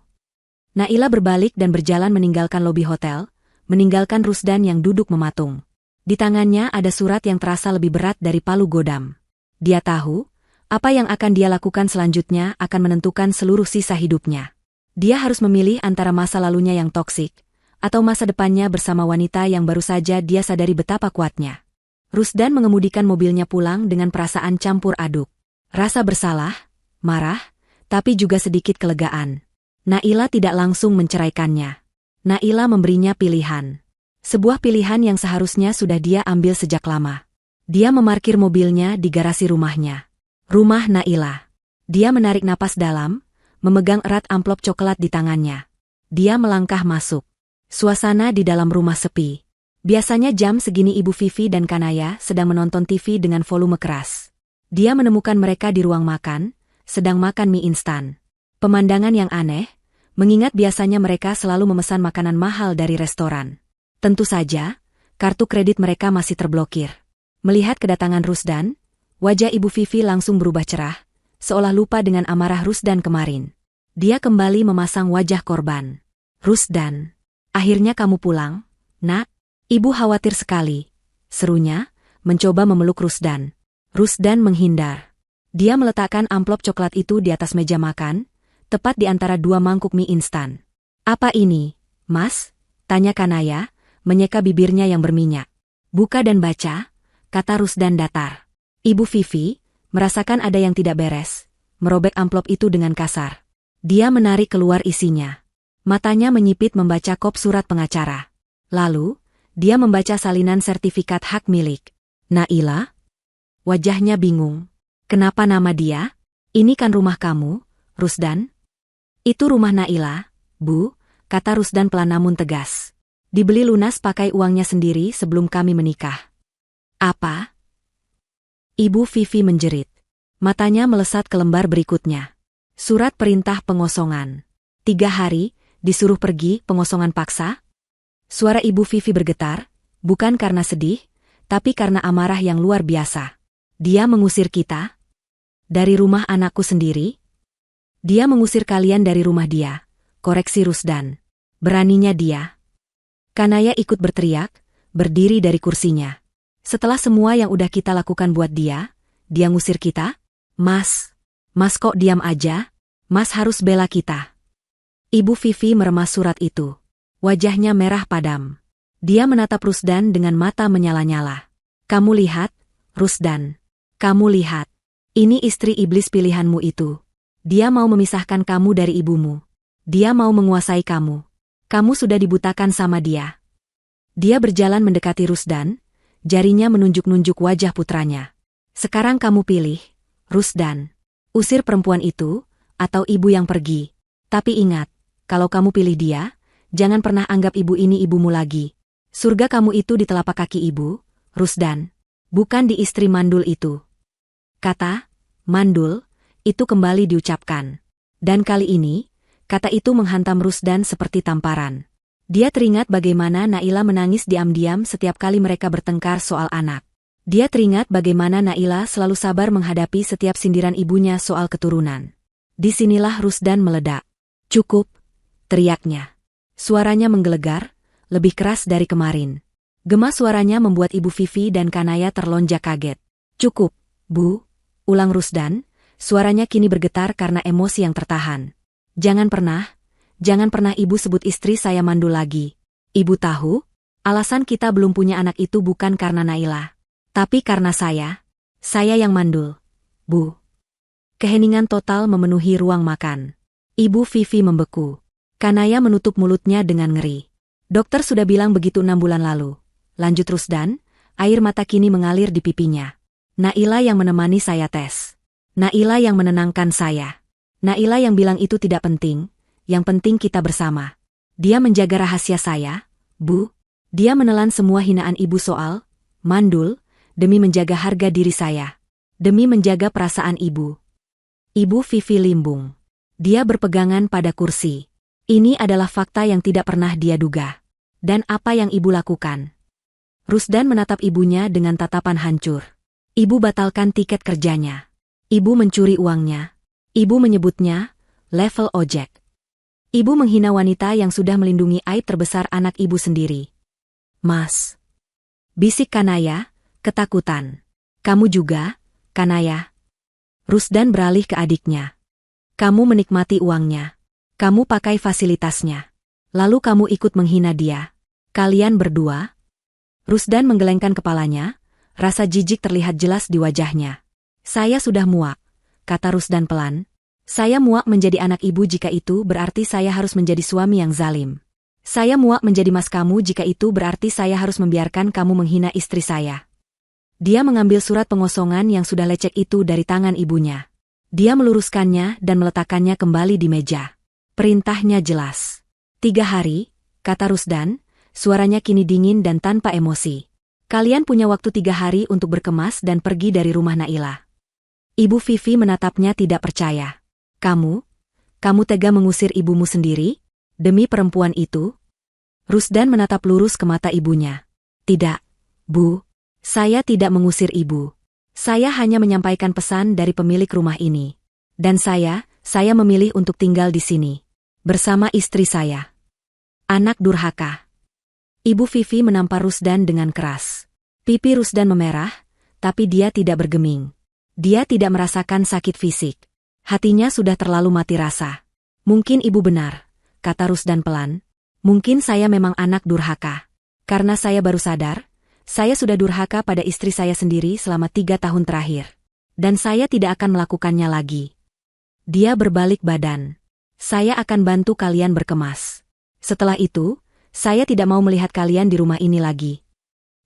Naila berbalik dan berjalan meninggalkan lobi hotel, meninggalkan Rusdan yang duduk mematung. Di tangannya ada surat yang terasa lebih berat dari palu godam. Dia tahu, apa yang akan dia lakukan selanjutnya akan menentukan seluruh sisa hidupnya. Dia harus memilih antara masa lalunya yang toksik, atau masa depannya bersama wanita yang baru saja dia sadari betapa kuatnya. Rusdan mengemudikan mobilnya pulang dengan perasaan campur aduk. Rasa bersalah, marah, tapi juga sedikit kelegaan. Naila tidak langsung menceraikannya. Naila memberinya pilihan. Sebuah pilihan yang seharusnya sudah dia ambil sejak lama. Dia memarkir mobilnya di garasi rumahnya. Rumah Naila. Dia menarik napas dalam, memegang erat amplop coklat di tangannya. Dia melangkah masuk. Suasana di dalam rumah sepi. Biasanya jam segini Ibu Vivi dan Kanaya sedang menonton TV dengan volume keras. Dia menemukan mereka di ruang makan, sedang makan mie instan. Pemandangan yang aneh, mengingat biasanya mereka selalu memesan makanan mahal dari restoran. Tentu saja, kartu kredit mereka masih terblokir. Melihat kedatangan Rusdan, wajah Ibu Vivi langsung berubah cerah, seolah lupa dengan amarah Rusdan kemarin. Dia kembali memasang wajah korban. Rusdan, akhirnya kamu pulang, nak? Ibu khawatir sekali, serunya, mencoba memeluk Rusdan. Rusdan menghindar. Dia meletakkan amplop coklat itu di atas meja makan, tepat di antara dua mangkuk mie instan. Apa ini, Mas? Tanya Kanaya, menyeka bibirnya yang berminyak. Buka dan baca, kata Rusdan datar. Ibu Vivi merasakan ada yang tidak beres, merobek amplop itu dengan kasar. Dia menarik keluar isinya. Matanya menyipit membaca kop surat pengacara. Lalu, dia membaca salinan sertifikat hak milik. Naila? Wajahnya bingung. Kenapa nama dia? Ini kan rumah kamu, Rusdan? Itu rumah Naila, Bu, kata Rusdan pelan namun tegas. Dibeli lunas pakai uangnya sendiri sebelum kami menikah. Apa? Ibu Vivi menjerit. Matanya melesat ke lembar berikutnya. Surat perintah pengosongan. 3 hari, disuruh pergi, pengosongan paksa? Suara Ibu Vivi bergetar, bukan karena sedih, tapi karena amarah yang luar biasa. Dia mengusir kita? Dari rumah anakku sendiri? Dia mengusir kalian dari rumah dia, koreksi Rusdan. Beraninya dia. Kanaya ikut berteriak, berdiri dari kursinya. Setelah semua yang udah kita lakukan buat dia ngusir kita? Mas kok diam aja? Mas harus bela kita. Ibu Vivi meremas surat itu. Wajahnya merah padam. Dia menatap Rusdan dengan mata menyala-nyala. Kamu lihat, Rusdan. Kamu lihat. Ini istri iblis pilihanmu itu. Dia mau memisahkan kamu dari ibumu. Dia mau menguasai kamu. Kamu sudah dibutakan sama dia. Dia berjalan mendekati Rusdan, jarinya menunjuk-nunjuk wajah putranya. Sekarang kamu pilih, Rusdan. Usir perempuan itu, atau ibu yang pergi. Tapi ingat, kalau kamu pilih dia, jangan pernah anggap ibu ini ibumu lagi. Surga kamu itu di telapak kaki ibu, Rusdan. Bukan di istri mandul itu. Kata, mandul, itu kembali diucapkan. Dan kali ini, kata itu menghantam Rusdan seperti tamparan. Dia teringat bagaimana Naila menangis diam-diam setiap kali mereka bertengkar soal anak. Dia teringat bagaimana Naila selalu sabar menghadapi setiap sindiran ibunya soal keturunan. Disinilah Rusdan meledak. Cukup, teriaknya. Suaranya menggelegar, lebih keras dari kemarin. Gema suaranya membuat Ibu Vivi dan Kanaya terlonjak kaget. Cukup, Bu, ulang Rusdan. Suaranya kini bergetar karena emosi yang tertahan. Jangan pernah ibu sebut istri saya mandul lagi. Ibu tahu, alasan kita belum punya anak itu bukan karena Naila. Tapi karena saya yang mandul. Bu. Keheningan total memenuhi ruang makan. Ibu Vivi membeku. Kanaya menutup mulutnya dengan ngeri. Dokter sudah bilang begitu 6 bulan lalu. Lanjut Rusdan, air mata kini mengalir di pipinya. Naila yang menemani saya tes. Naila yang menenangkan saya. Naila yang bilang itu tidak penting, yang penting kita bersama. Dia menjaga rahasia saya, Bu. Dia menelan semua hinaan ibu soal mandul, demi menjaga harga diri saya. Demi menjaga perasaan ibu. Ibu Vivi limbung. Dia berpegangan pada kursi. Ini adalah fakta yang tidak pernah dia duga. Dan apa yang ibu lakukan? Rusdan menatap ibunya dengan tatapan hancur. Ibu batalkan tiket kerjanya. Ibu mencuri uangnya. Ibu menyebutnya level ojek. Ibu menghina wanita yang sudah melindungi aib terbesar anak ibu sendiri. Mas. Bisik Kanaya, ketakutan. Kamu juga, Kanaya. Rusdan beralih ke adiknya. Kamu menikmati uangnya. Kamu pakai fasilitasnya. Lalu kamu ikut menghina dia. Kalian berdua? Rusdan menggelengkan kepalanya, rasa jijik terlihat jelas di wajahnya. Saya sudah muak, kata Rusdan pelan. Saya muak menjadi anak ibu jika itu berarti saya harus menjadi suami yang zalim. Saya muak menjadi mas kamu jika itu berarti saya harus membiarkan kamu menghina istri saya. Dia mengambil surat pengosongan yang sudah lecek itu dari tangan ibunya. Dia meluruskannya dan meletakkannya kembali di meja. Perintahnya jelas. 3 hari, kata Rusdan, suaranya kini dingin dan tanpa emosi. Kalian punya waktu 3 hari untuk berkemas dan pergi dari rumah Naila. Ibu Vivi menatapnya tidak percaya. Kamu tega mengusir ibumu sendiri? Demi perempuan itu? Rusdan menatap lurus ke mata ibunya. Tidak, Bu. Saya tidak mengusir ibu. Saya hanya menyampaikan pesan dari pemilik rumah ini. Dan saya memilih untuk tinggal di sini. Bersama istri saya. Anak durhaka. Ibu Vivi menampar Rusdan dengan keras. Pipi Rusdan memerah, tapi dia tidak bergeming. Dia tidak merasakan sakit fisik. Hatinya sudah terlalu mati rasa. Mungkin ibu benar, kata Rusdan pelan. Mungkin saya memang anak durhaka. Karena saya baru sadar, saya sudah durhaka pada istri saya sendiri selama 3 tahun terakhir. Dan saya tidak akan melakukannya lagi. Dia berbalik badan. Saya akan bantu kalian berkemas. Setelah itu, saya tidak mau melihat kalian di rumah ini lagi.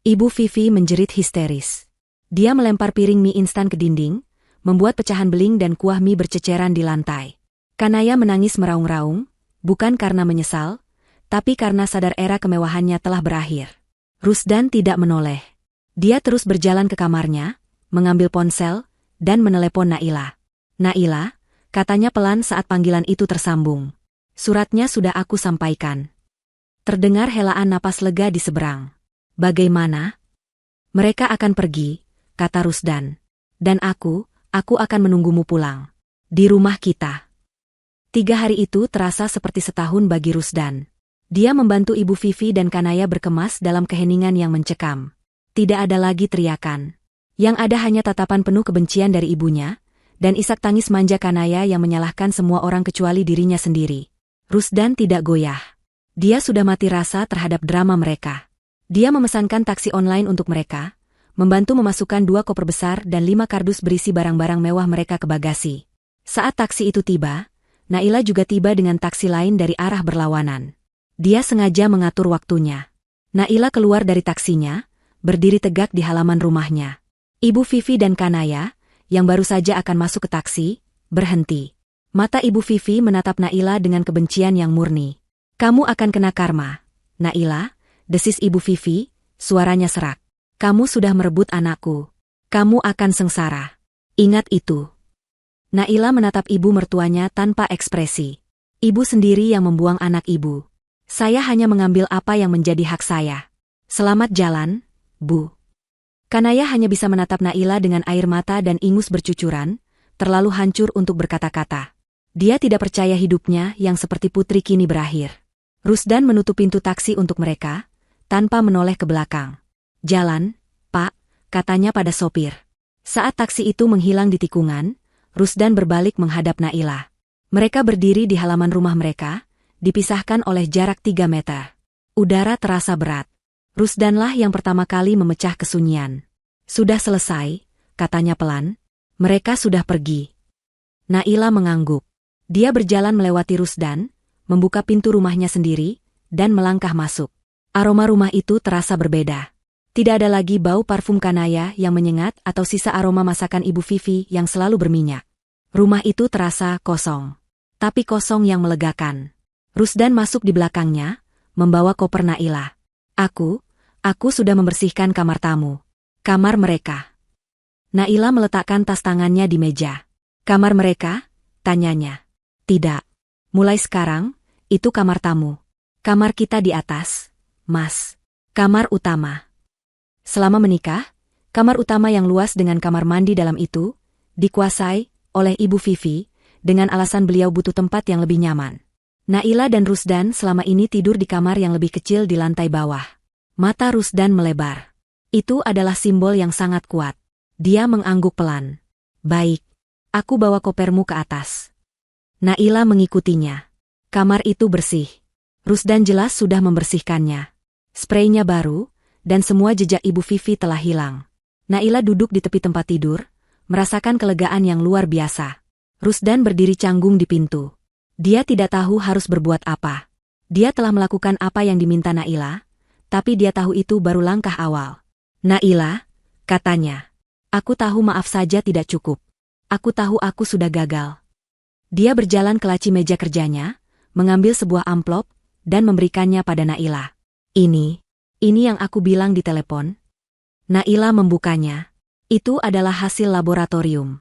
Ibu Vivi menjerit histeris. Dia melempar piring mie instan ke dinding, membuat pecahan beling dan kuah mie berceceran di lantai. Kanaya menangis meraung-raung, bukan karena menyesal, tapi karena sadar era kemewahannya telah berakhir. Rusdan tidak menoleh. Dia terus berjalan ke kamarnya, mengambil ponsel, dan menelepon Naila. Naila, katanya pelan saat panggilan itu tersambung. Suratnya sudah aku sampaikan. Terdengar helaan napas lega di seberang. Bagaimana? Mereka akan pergi, kata Rusdan. Dan aku akan menunggumu pulang. Di rumah kita. 3 hari itu terasa seperti setahun bagi Rusdan. Dia membantu Ibu Vivi dan Kanaya berkemas dalam keheningan yang mencekam. Tidak ada lagi teriakan. Yang ada hanya tatapan penuh kebencian dari ibunya, dan isak tangis manja Kanaya yang menyalahkan semua orang kecuali dirinya sendiri. Rusdan tidak goyah. Dia sudah mati rasa terhadap drama mereka. Dia memesankan taksi online untuk mereka, membantu memasukkan 2 koper besar dan 5 kardus berisi barang-barang mewah mereka ke bagasi. Saat taksi itu tiba, Naila juga tiba dengan taksi lain dari arah berlawanan. Dia sengaja mengatur waktunya. Naila keluar dari taksinya, berdiri tegak di halaman rumahnya. Ibu Vivi dan Kanaya, yang baru saja akan masuk ke taksi, berhenti. Mata Ibu Vivi menatap Naila dengan kebencian yang murni. Kamu akan kena karma, Naila, desis Ibu Vivi, suaranya serak. Kamu sudah merebut anakku. Kamu akan sengsara. Ingat itu. Naila menatap ibu mertuanya tanpa ekspresi. Ibu sendiri yang membuang anak ibu. Saya hanya mengambil apa yang menjadi hak saya. Selamat jalan, Bu. Kanaya hanya bisa menatap Naila dengan air mata dan ingus bercucuran, terlalu hancur untuk berkata-kata. Dia tidak percaya hidupnya yang seperti putri kini berakhir. Rusdan menutup pintu taksi untuk mereka, tanpa menoleh ke belakang. Jalan, Pak, katanya pada sopir. Saat taksi itu menghilang di tikungan, Rusdan berbalik menghadap Naila. Mereka berdiri di halaman rumah mereka, dipisahkan oleh jarak 3 meter. Udara terasa berat. Rusdanlah yang pertama kali memecah kesunyian. Sudah selesai, katanya pelan. Mereka sudah pergi. Naila mengangguk. Dia berjalan melewati Rusdan, membuka pintu rumahnya sendiri, dan melangkah masuk. Aroma rumah itu terasa berbeda. Tidak ada lagi bau parfum Kanaya yang menyengat atau sisa aroma masakan Ibu Vivi yang selalu berminyak. Rumah itu terasa kosong. Tapi kosong yang melegakan. Rusdan masuk di belakangnya, membawa koper Naila. Aku sudah membersihkan kamar tamu. Kamar mereka. Naila meletakkan tas tangannya di meja. Kamar mereka? Tanyanya. Tidak. Mulai sekarang, itu kamar tamu. Kamar kita di atas, Mas. Kamar utama. Selama menikah, kamar utama yang luas dengan kamar mandi dalam itu, dikuasai oleh Ibu Vivi, dengan alasan beliau butuh tempat yang lebih nyaman. Naila dan Rusdan selama ini tidur di kamar yang lebih kecil di lantai bawah. Mata Rusdan melebar. Itu adalah simbol yang sangat kuat. Dia mengangguk pelan. Baik, aku bawa kopermu ke atas. Naila mengikutinya. Kamar itu bersih. Rusdan jelas sudah membersihkannya. Spraynya baru, dan semua jejak Ibu Vivi telah hilang. Naila duduk di tepi tempat tidur, merasakan kelegaan yang luar biasa. Rusdan berdiri canggung di pintu. Dia tidak tahu harus berbuat apa. Dia telah melakukan apa yang diminta Naila, tapi dia tahu itu baru langkah awal. Naila, katanya. Aku tahu maaf saja tidak cukup. Aku tahu aku sudah gagal. Dia berjalan ke laci meja kerjanya, mengambil sebuah amplop, dan memberikannya pada Naila. Ini yang aku bilang di telepon. Naila membukanya. Itu adalah hasil laboratorium.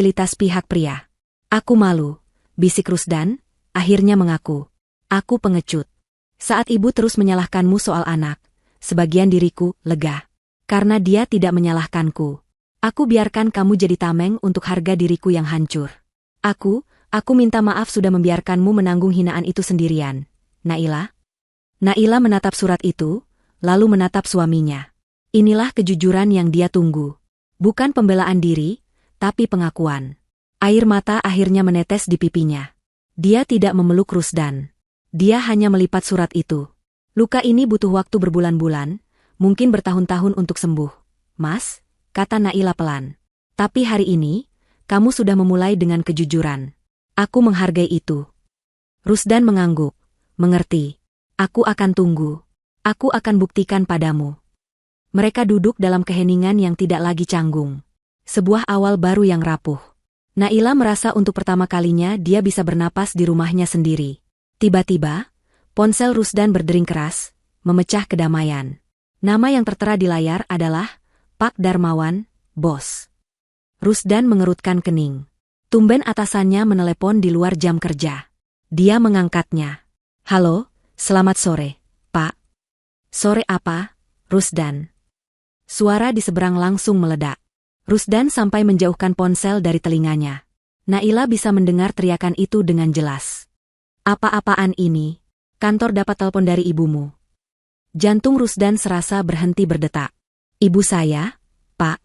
fasilitas pihak pria. Aku malu, bisik Rusdan, akhirnya mengaku. Aku pengecut. Saat ibu terus menyalahkanmu soal anak, sebagian diriku lega. Karena dia tidak menyalahkanku. Aku biarkan kamu jadi tameng untuk harga diriku yang hancur. Aku minta maaf sudah membiarkanmu menanggung hinaan itu sendirian. Naila? Naila menatap surat itu, lalu menatap suaminya. Inilah kejujuran yang dia tunggu. Bukan pembelaan diri, tapi pengakuan. Air mata akhirnya menetes di pipinya. Dia tidak memeluk Rusdan. Dia hanya melipat surat itu. Luka ini butuh waktu berbulan-bulan, mungkin bertahun-tahun untuk sembuh. Mas, kata Naila pelan. Tapi hari ini, kamu sudah memulai dengan kejujuran. Aku menghargai itu. Rusdan mengangguk. Mengerti. Aku akan tunggu. Aku akan buktikan padamu. Mereka duduk dalam keheningan yang tidak lagi canggung. Sebuah awal baru yang rapuh. Naila merasa untuk pertama kalinya dia bisa bernapas di rumahnya sendiri. Tiba-tiba, ponsel Rusdan berdering keras, memecah kedamaian. Nama yang tertera di layar adalah Pak Darmawan, bos. Rusdan mengerutkan kening. Tumben atasannya menelepon di luar jam kerja. Dia mengangkatnya. Halo, selamat sore, Pak. Sore apa, Rusdan? Suara di seberang langsung meledak. Rusdan sampai menjauhkan ponsel dari telinganya. Naila bisa mendengar teriakan itu dengan jelas. Apa-apaan ini? Kantor dapat telepon dari ibumu. Jantung Rusdan serasa berhenti berdetak. Ibu saya, Pak?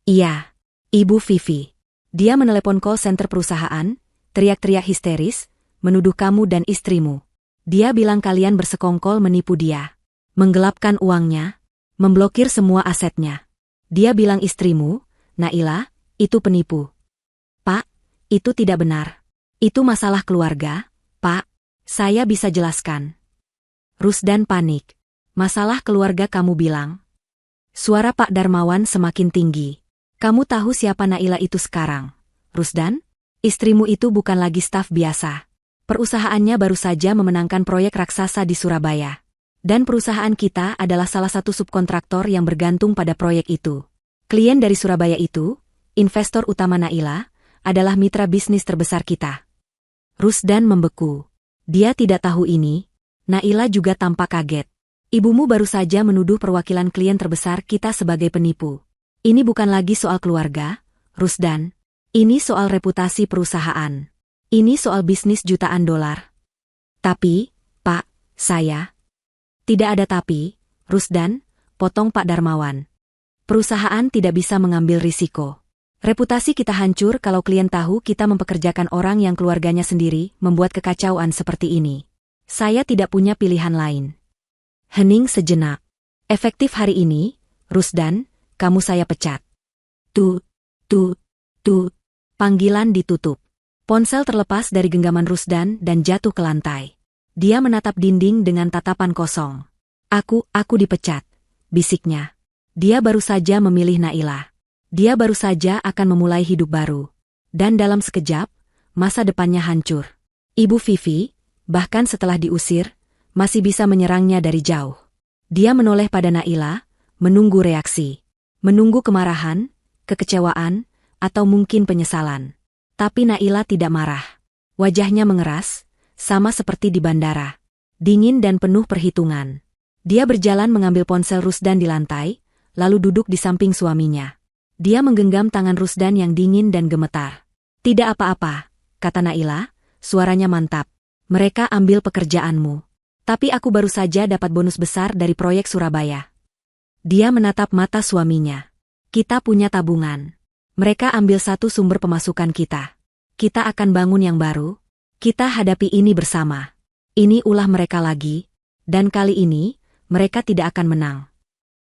Iya, Ibu Vivi. Dia menelepon call center perusahaan, teriak-teriak histeris, menuduh kamu dan istrimu. Dia bilang kalian bersekongkol menipu dia. Menggelapkan uangnya, memblokir semua asetnya. Dia bilang istrimu, Naila, itu penipu. Pak, itu tidak benar. Itu masalah keluarga, Pak. Saya bisa jelaskan. Rusdan panik. Masalah keluarga kamu bilang? Suara Pak Darmawan semakin tinggi. Kamu tahu siapa Naila itu sekarang? Rusdan? Istrimu itu bukan lagi staf biasa. Perusahaannya baru saja memenangkan proyek raksasa di Surabaya. Dan perusahaan kita adalah salah satu subkontraktor yang bergantung pada proyek itu. Klien dari Surabaya itu, investor utama Naila, adalah mitra bisnis terbesar kita. Rusdan membeku. Dia tidak tahu ini. Naila juga tampak kaget. Ibumu baru saja menuduh perwakilan klien terbesar kita sebagai penipu. Ini bukan lagi soal keluarga, Rusdan. Ini soal reputasi perusahaan. Ini soal bisnis jutaan dolar. Tapi, Pak, saya... Tidak ada tapi, Rusdan, potong Pak Darmawan. Perusahaan tidak bisa mengambil risiko. Reputasi kita hancur kalau klien tahu kita mempekerjakan orang yang keluarganya sendiri membuat kekacauan seperti ini. Saya tidak punya pilihan lain. Hening sejenak. Efektif hari ini, Rusdan, kamu saya pecat. Tut. Panggilan ditutup. Ponsel terlepas dari genggaman Rusdan dan jatuh ke lantai. Dia menatap dinding dengan tatapan kosong. Aku dipecat, bisiknya. Dia baru saja memilih Naila. Dia baru saja akan memulai hidup baru. Dan dalam sekejap, masa depannya hancur. Ibu Vivi, bahkan setelah diusir, masih bisa menyerangnya dari jauh. Dia menoleh pada Naila, menunggu reaksi. Menunggu kemarahan, kekecewaan, atau mungkin penyesalan. Tapi Naila tidak marah. Wajahnya mengeras, sama seperti di bandara. Dingin dan penuh perhitungan. Dia berjalan mengambil ponsel Rusdan di lantai, lalu duduk di samping suaminya. Dia menggenggam tangan Rusdan yang dingin dan gemetar. Tidak apa-apa, kata Naila, suaranya mantap. Mereka ambil pekerjaanmu. Tapi aku baru saja dapat bonus besar dari proyek Surabaya. Dia menatap mata suaminya. Kita punya tabungan. Mereka ambil satu sumber pemasukan kita. Kita akan bangun yang baru. Kita hadapi ini bersama. Ini ulah mereka lagi, dan kali ini, mereka tidak akan menang.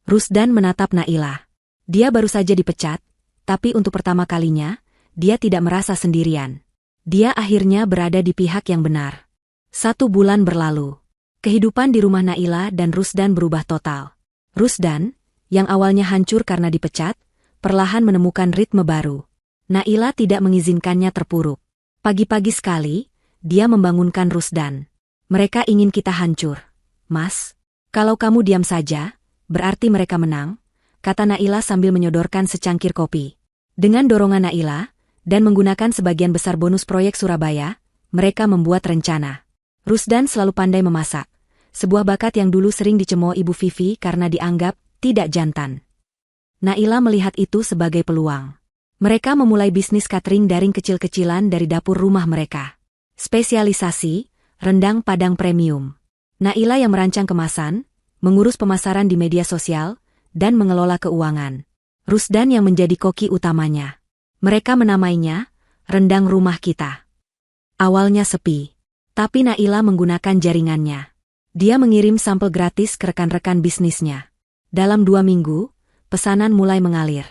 Rusdan menatap Naila. Dia baru saja dipecat, tapi untuk pertama kalinya, dia tidak merasa sendirian. Dia akhirnya berada di pihak yang benar. 1 bulan berlalu. Kehidupan di rumah Naila dan Rusdan berubah total. Rusdan, yang awalnya hancur karena dipecat, perlahan menemukan ritme baru. Naila tidak mengizinkannya terpuruk. Pagi-pagi sekali, dia membangunkan Rusdan. Mereka ingin kita hancur. Mas, kalau kamu diam saja, berarti mereka menang, kata Naila sambil menyodorkan secangkir kopi. Dengan dorongan Naila, dan menggunakan sebagian besar bonus proyek Surabaya, mereka membuat rencana. Rusdan selalu pandai memasak, sebuah bakat yang dulu sering dicemooh Ibu Vivi karena dianggap tidak jantan. Naila melihat itu sebagai peluang. Mereka memulai bisnis catering daring kecil-kecilan dari dapur rumah mereka. Spesialisasi, rendang Padang premium. Naila yang merancang kemasan, mengurus pemasaran di media sosial, dan mengelola keuangan. Rusdan yang menjadi koki utamanya. Mereka menamainya, rendang rumah kita. Awalnya sepi, tapi Naila menggunakan jaringannya. Dia mengirim sampel gratis ke rekan-rekan bisnisnya. Dalam 2 minggu, pesanan mulai mengalir.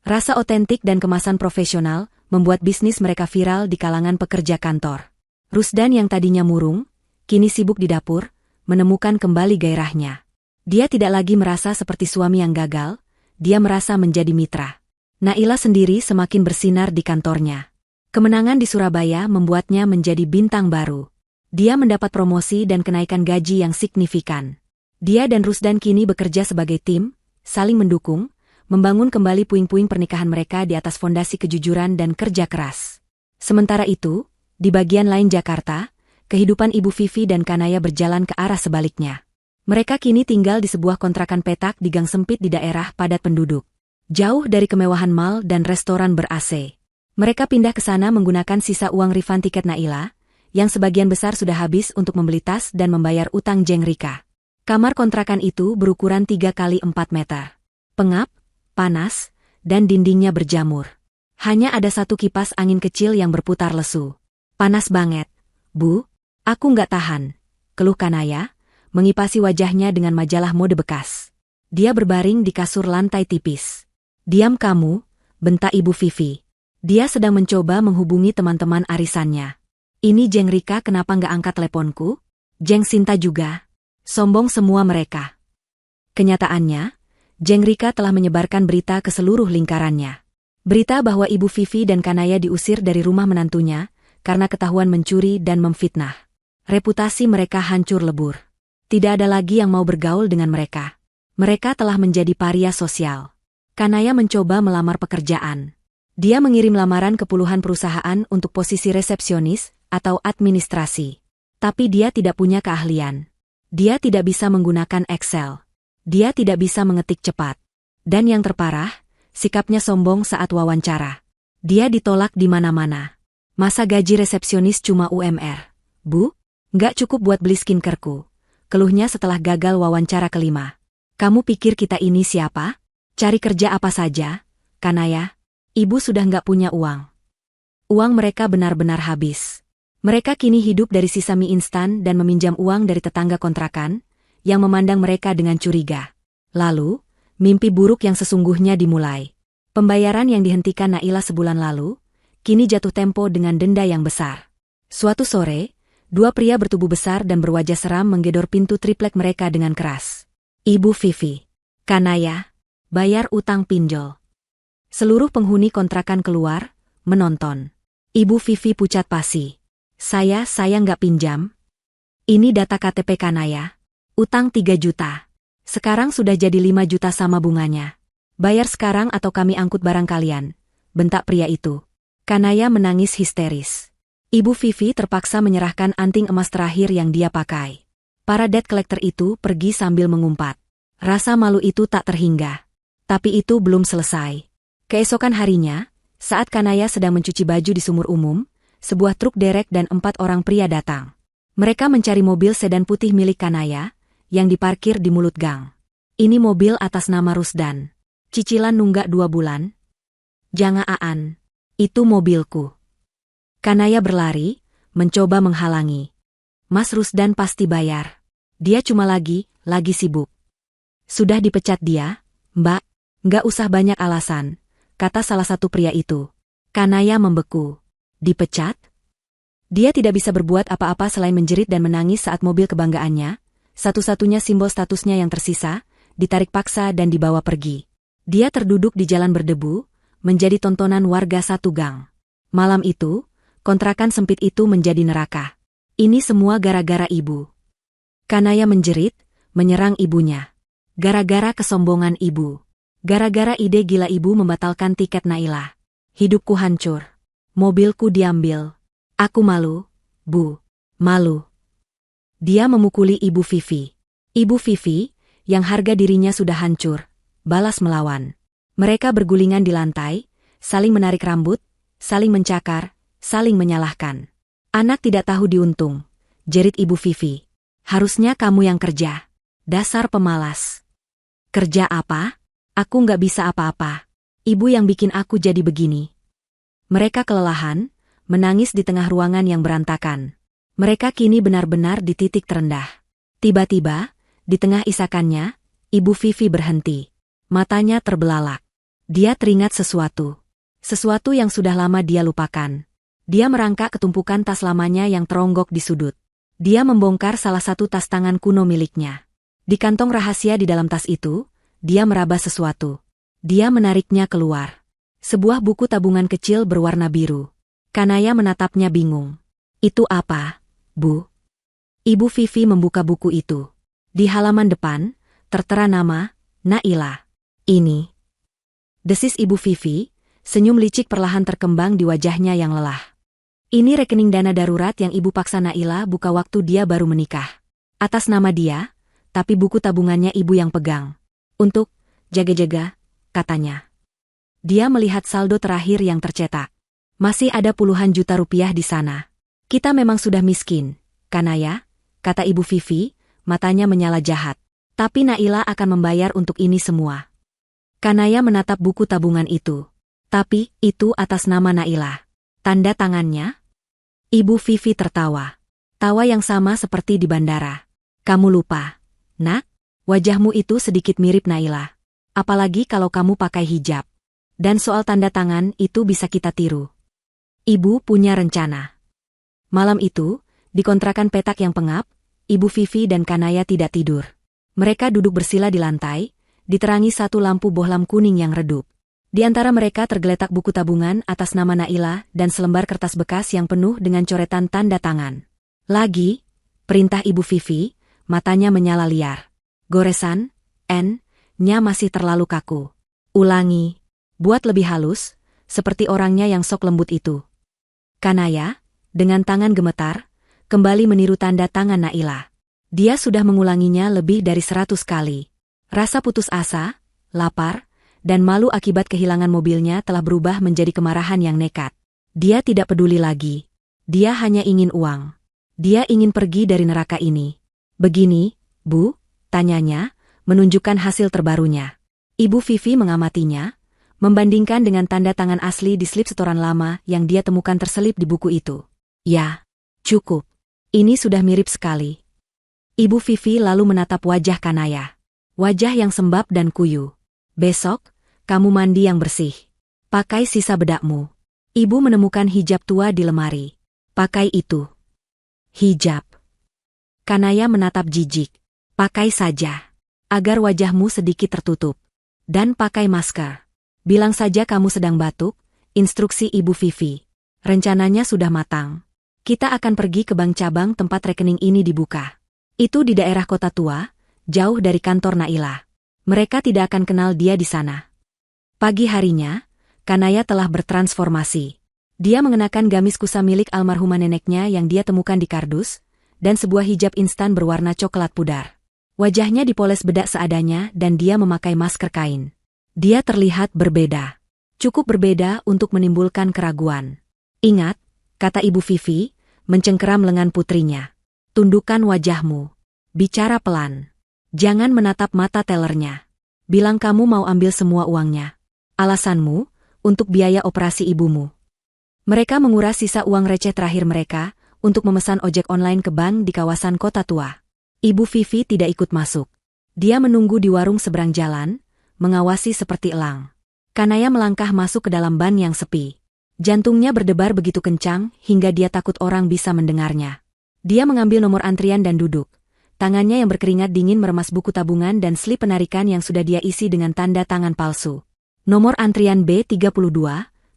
Rasa otentik dan kemasan profesional membuat bisnis mereka viral di kalangan pekerja kantor. Rusdan yang tadinya murung, kini sibuk di dapur, menemukan kembali gairahnya. Dia tidak lagi merasa seperti suami yang gagal, dia merasa menjadi mitra. Naila sendiri semakin bersinar di kantornya. Kemenangan di Surabaya membuatnya menjadi bintang baru. Dia mendapat promosi dan kenaikan gaji yang signifikan. Dia dan Rusdan kini bekerja sebagai tim, saling mendukung, membangun kembali puing-puing pernikahan mereka di atas fondasi kejujuran dan kerja keras. Sementara itu, di bagian lain Jakarta, kehidupan Ibu Vivi dan Kanaya berjalan ke arah sebaliknya. Mereka kini tinggal di sebuah kontrakan petak di gang sempit di daerah padat penduduk. Jauh dari kemewahan mal dan restoran ber-AC. Mereka pindah ke sana menggunakan sisa uang refund tiket Naila, yang sebagian besar sudah habis untuk membeli tas dan membayar utang Jeng Rika. Kamar kontrakan itu berukuran 3 kali 4 meter. Pengap, panas, dan dindingnya berjamur. Hanya ada satu kipas angin kecil yang berputar lesu. Panas banget, Bu. Aku nggak tahan, keluh Kanaya, mengipasi wajahnya dengan majalah mode bekas. Dia berbaring di kasur lantai tipis. Diam kamu, bentak Ibu Vivi. Dia sedang mencoba menghubungi teman-teman arisannya. Ini Jeng Rika kenapa nggak angkat teleponku? Jeng Sinta juga. Sombong semua mereka. Kenyataannya, Jeng Rika telah menyebarkan berita ke seluruh lingkarannya. Berita bahwa Ibu Vivi dan Kanaya diusir dari rumah menantunya karena ketahuan mencuri dan memfitnah. Reputasi mereka hancur lebur. Tidak ada lagi yang mau bergaul dengan mereka. Mereka telah menjadi paria sosial. Kanaya mencoba melamar pekerjaan. Dia mengirim lamaran ke puluhan perusahaan untuk posisi resepsionis atau administrasi. Tapi dia tidak punya keahlian. Dia tidak bisa menggunakan Excel. Dia tidak bisa mengetik cepat. Dan yang terparah, sikapnya sombong saat wawancara. Dia ditolak di mana-mana. Masa gaji resepsionis cuma UMR? Bu, nggak cukup buat beli skincareku. Keluhnya setelah gagal wawancara kelima. Kamu pikir kita ini siapa? Cari kerja apa saja? Kanaya, Ibu sudah nggak punya uang. Uang mereka benar-benar habis. Mereka kini hidup dari sisa mie instan dan meminjam uang dari tetangga kontrakan, yang memandang mereka dengan curiga. Lalu, mimpi buruk yang sesungguhnya dimulai. Pembayaran yang dihentikan Naila sebulan lalu, kini jatuh tempo dengan denda yang besar. Suatu sore, 2 pria bertubuh besar dan berwajah seram menggedor pintu triplek mereka dengan keras. Ibu Vivi, Kanaya, bayar utang pinjol. Seluruh penghuni kontrakan keluar, menonton. Ibu Vivi pucat pasi. Saya nggak pinjam. Ini data KTP Kanaya. Utang 3 juta. Sekarang sudah jadi 5 juta sama bunganya. Bayar sekarang atau kami angkut barang kalian, bentak pria itu. Kanaya menangis histeris. Ibu Vivi terpaksa menyerahkan anting emas terakhir yang dia pakai. Para debt collector itu pergi sambil mengumpat. Rasa malu itu tak terhingga. Tapi itu belum selesai. Keesokan harinya, saat Kanaya sedang mencuci baju di sumur umum, sebuah truk derek dan 4 orang pria datang. Mereka mencari mobil sedan putih milik Kanaya, yang diparkir di mulut gang. Ini mobil atas nama Rusdan. Cicilan nunggak 2 bulan. Jangan Aan. Itu mobilku. Kanaya berlari, mencoba menghalangi. Mas Rusdan pasti bayar. Dia cuma lagi sibuk. Sudah dipecat dia, Mbak. Nggak usah banyak alasan, kata salah satu pria itu. Kanaya membeku. Dipecat? Dia tidak bisa berbuat apa-apa selain menjerit dan menangis saat mobil kebanggaannya, satu-satunya simbol statusnya yang tersisa, ditarik paksa dan dibawa pergi. Dia terduduk di jalan berdebu, menjadi tontonan warga satu gang. Malam itu, kontrakan sempit itu menjadi neraka. Ini semua gara-gara ibu. Kanaya menjerit, menyerang ibunya. Gara-gara kesombongan ibu. Gara-gara ide gila ibu membatalkan tiket Nailah. Hidupku hancur. Mobilku diambil. Aku malu, Bu. Malu. Dia memukuli Ibu Vivi. Ibu Vivi, yang harga dirinya sudah hancur, balas melawan. Mereka bergulingan di lantai, saling menarik rambut, saling mencakar, saling menyalahkan. Anak tidak tahu diuntung, jerit Ibu Vivi. Harusnya kamu yang kerja. Dasar pemalas. Kerja apa? Aku nggak bisa apa-apa. Ibu yang bikin aku jadi begini. Mereka kelelahan, menangis di tengah ruangan yang berantakan. Mereka kini benar-benar di titik terendah. Tiba-tiba, di tengah isakannya, Ibu Vivi berhenti. Matanya terbelalak. Dia teringat sesuatu. Sesuatu yang sudah lama dia lupakan. Dia merangkak ketumpukan tas lamanya yang teronggok di sudut. Dia membongkar salah satu tas tangan kuno miliknya. Di kantong rahasia di dalam tas itu, dia meraba sesuatu. Dia menariknya keluar. Sebuah buku tabungan kecil berwarna biru. Kanaya menatapnya bingung. Itu apa, Bu? Ibu Vivi membuka buku itu. Di halaman depan, tertera nama, Nailah. Ini. Desis Ibu Vivi, senyum licik perlahan terkembang di wajahnya yang lelah. Ini rekening dana darurat yang ibu paksa Nailah buka waktu dia baru menikah. Atas nama dia, tapi buku tabungannya ibu yang pegang. Untuk jaga-jaga, katanya. Dia melihat saldo terakhir yang tercetak. Masih ada puluhan juta rupiah di sana. Kita memang sudah miskin, Kanaya, kata Ibu Vivi, matanya menyala jahat. Tapi Nailah akan membayar untuk ini semua. Kanaya menatap buku tabungan itu. Tapi, itu atas nama Nailah. Tanda tangannya? Ibu Vivi tertawa. Tawa yang sama seperti di bandara. Kamu lupa, Nak? Wajahmu itu sedikit mirip Nailah. Apalagi kalau kamu pakai hijab. Dan soal tanda tangan itu bisa kita tiru. Ibu punya rencana. Malam itu, di kontrakan petak yang pengap, Ibu Vivi dan Kanaya tidak tidur. Mereka duduk bersila di lantai, diterangi satu lampu bohlam kuning yang redup. Di antara mereka tergeletak buku tabungan atas nama Nailah dan selembar kertas bekas yang penuh dengan coretan tanda tangan. Lagi, perintah Ibu Vivi, matanya menyala liar. Goresan, N-nya masih terlalu kaku. Ulangi, buat lebih halus, seperti orangnya yang sok lembut itu. Kanaya, dengan tangan gemetar, kembali meniru tanda tangan Nailah. Dia sudah mengulanginya lebih dari 100 kali. Rasa putus asa, lapar, dan malu akibat kehilangan mobilnya telah berubah menjadi kemarahan yang nekat. Dia tidak peduli lagi. Dia hanya ingin uang. Dia ingin pergi dari neraka ini. Begini, Bu, tanyanya, menunjukkan hasil terbarunya. Ibu Vivi mengamatinya, membandingkan dengan tanda tangan asli di slip setoran lama yang dia temukan terselip di buku itu. Ya, cukup. Ini sudah mirip sekali. Ibu Vivi lalu menatap wajah Kanaya. Wajah yang sembab dan kuyu. Besok, kamu mandi yang bersih. Pakai sisa bedakmu. Ibu menemukan hijab tua di lemari. Pakai itu. Hijab. Kanaya menatap jijik. Pakai saja. Agar wajahmu sedikit tertutup. Dan pakai masker. Bilang saja kamu sedang batuk, instruksi Ibu Vivi. Rencananya sudah matang. Kita akan pergi ke bank cabang tempat rekening ini dibuka. Itu di daerah kota tua, jauh dari kantor Nailah. Mereka tidak akan kenal dia di sana. Pagi harinya, Kanaya telah bertransformasi. Dia mengenakan gamis kusa milik almarhumah neneknya yang dia temukan di kardus, dan sebuah hijab instan berwarna coklat pudar. Wajahnya dipoles bedak seadanya dan dia memakai masker kain. Dia terlihat berbeda. Cukup berbeda untuk menimbulkan keraguan. Ingat, kata Ibu Vivi, mencengkeram lengan putrinya. Tundukkan wajahmu. Bicara pelan. Jangan menatap mata tellernya. Bilang kamu mau ambil semua uangnya. Alasanmu, untuk biaya operasi ibumu. Mereka menguras sisa uang receh terakhir mereka, untuk memesan ojek online ke bank di kawasan kota tua. Ibu Vivi tidak ikut masuk. Dia menunggu di warung seberang jalan, mengawasi seperti elang. Kanaya melangkah masuk ke dalam ban yang sepi. Jantungnya berdebar begitu kencang hingga dia takut orang bisa mendengarnya. Dia mengambil nomor antrian dan duduk. Tangannya yang berkeringat dingin meremas buku tabungan dan slip penarikan yang sudah dia isi dengan tanda tangan palsu. Nomor antrian B32,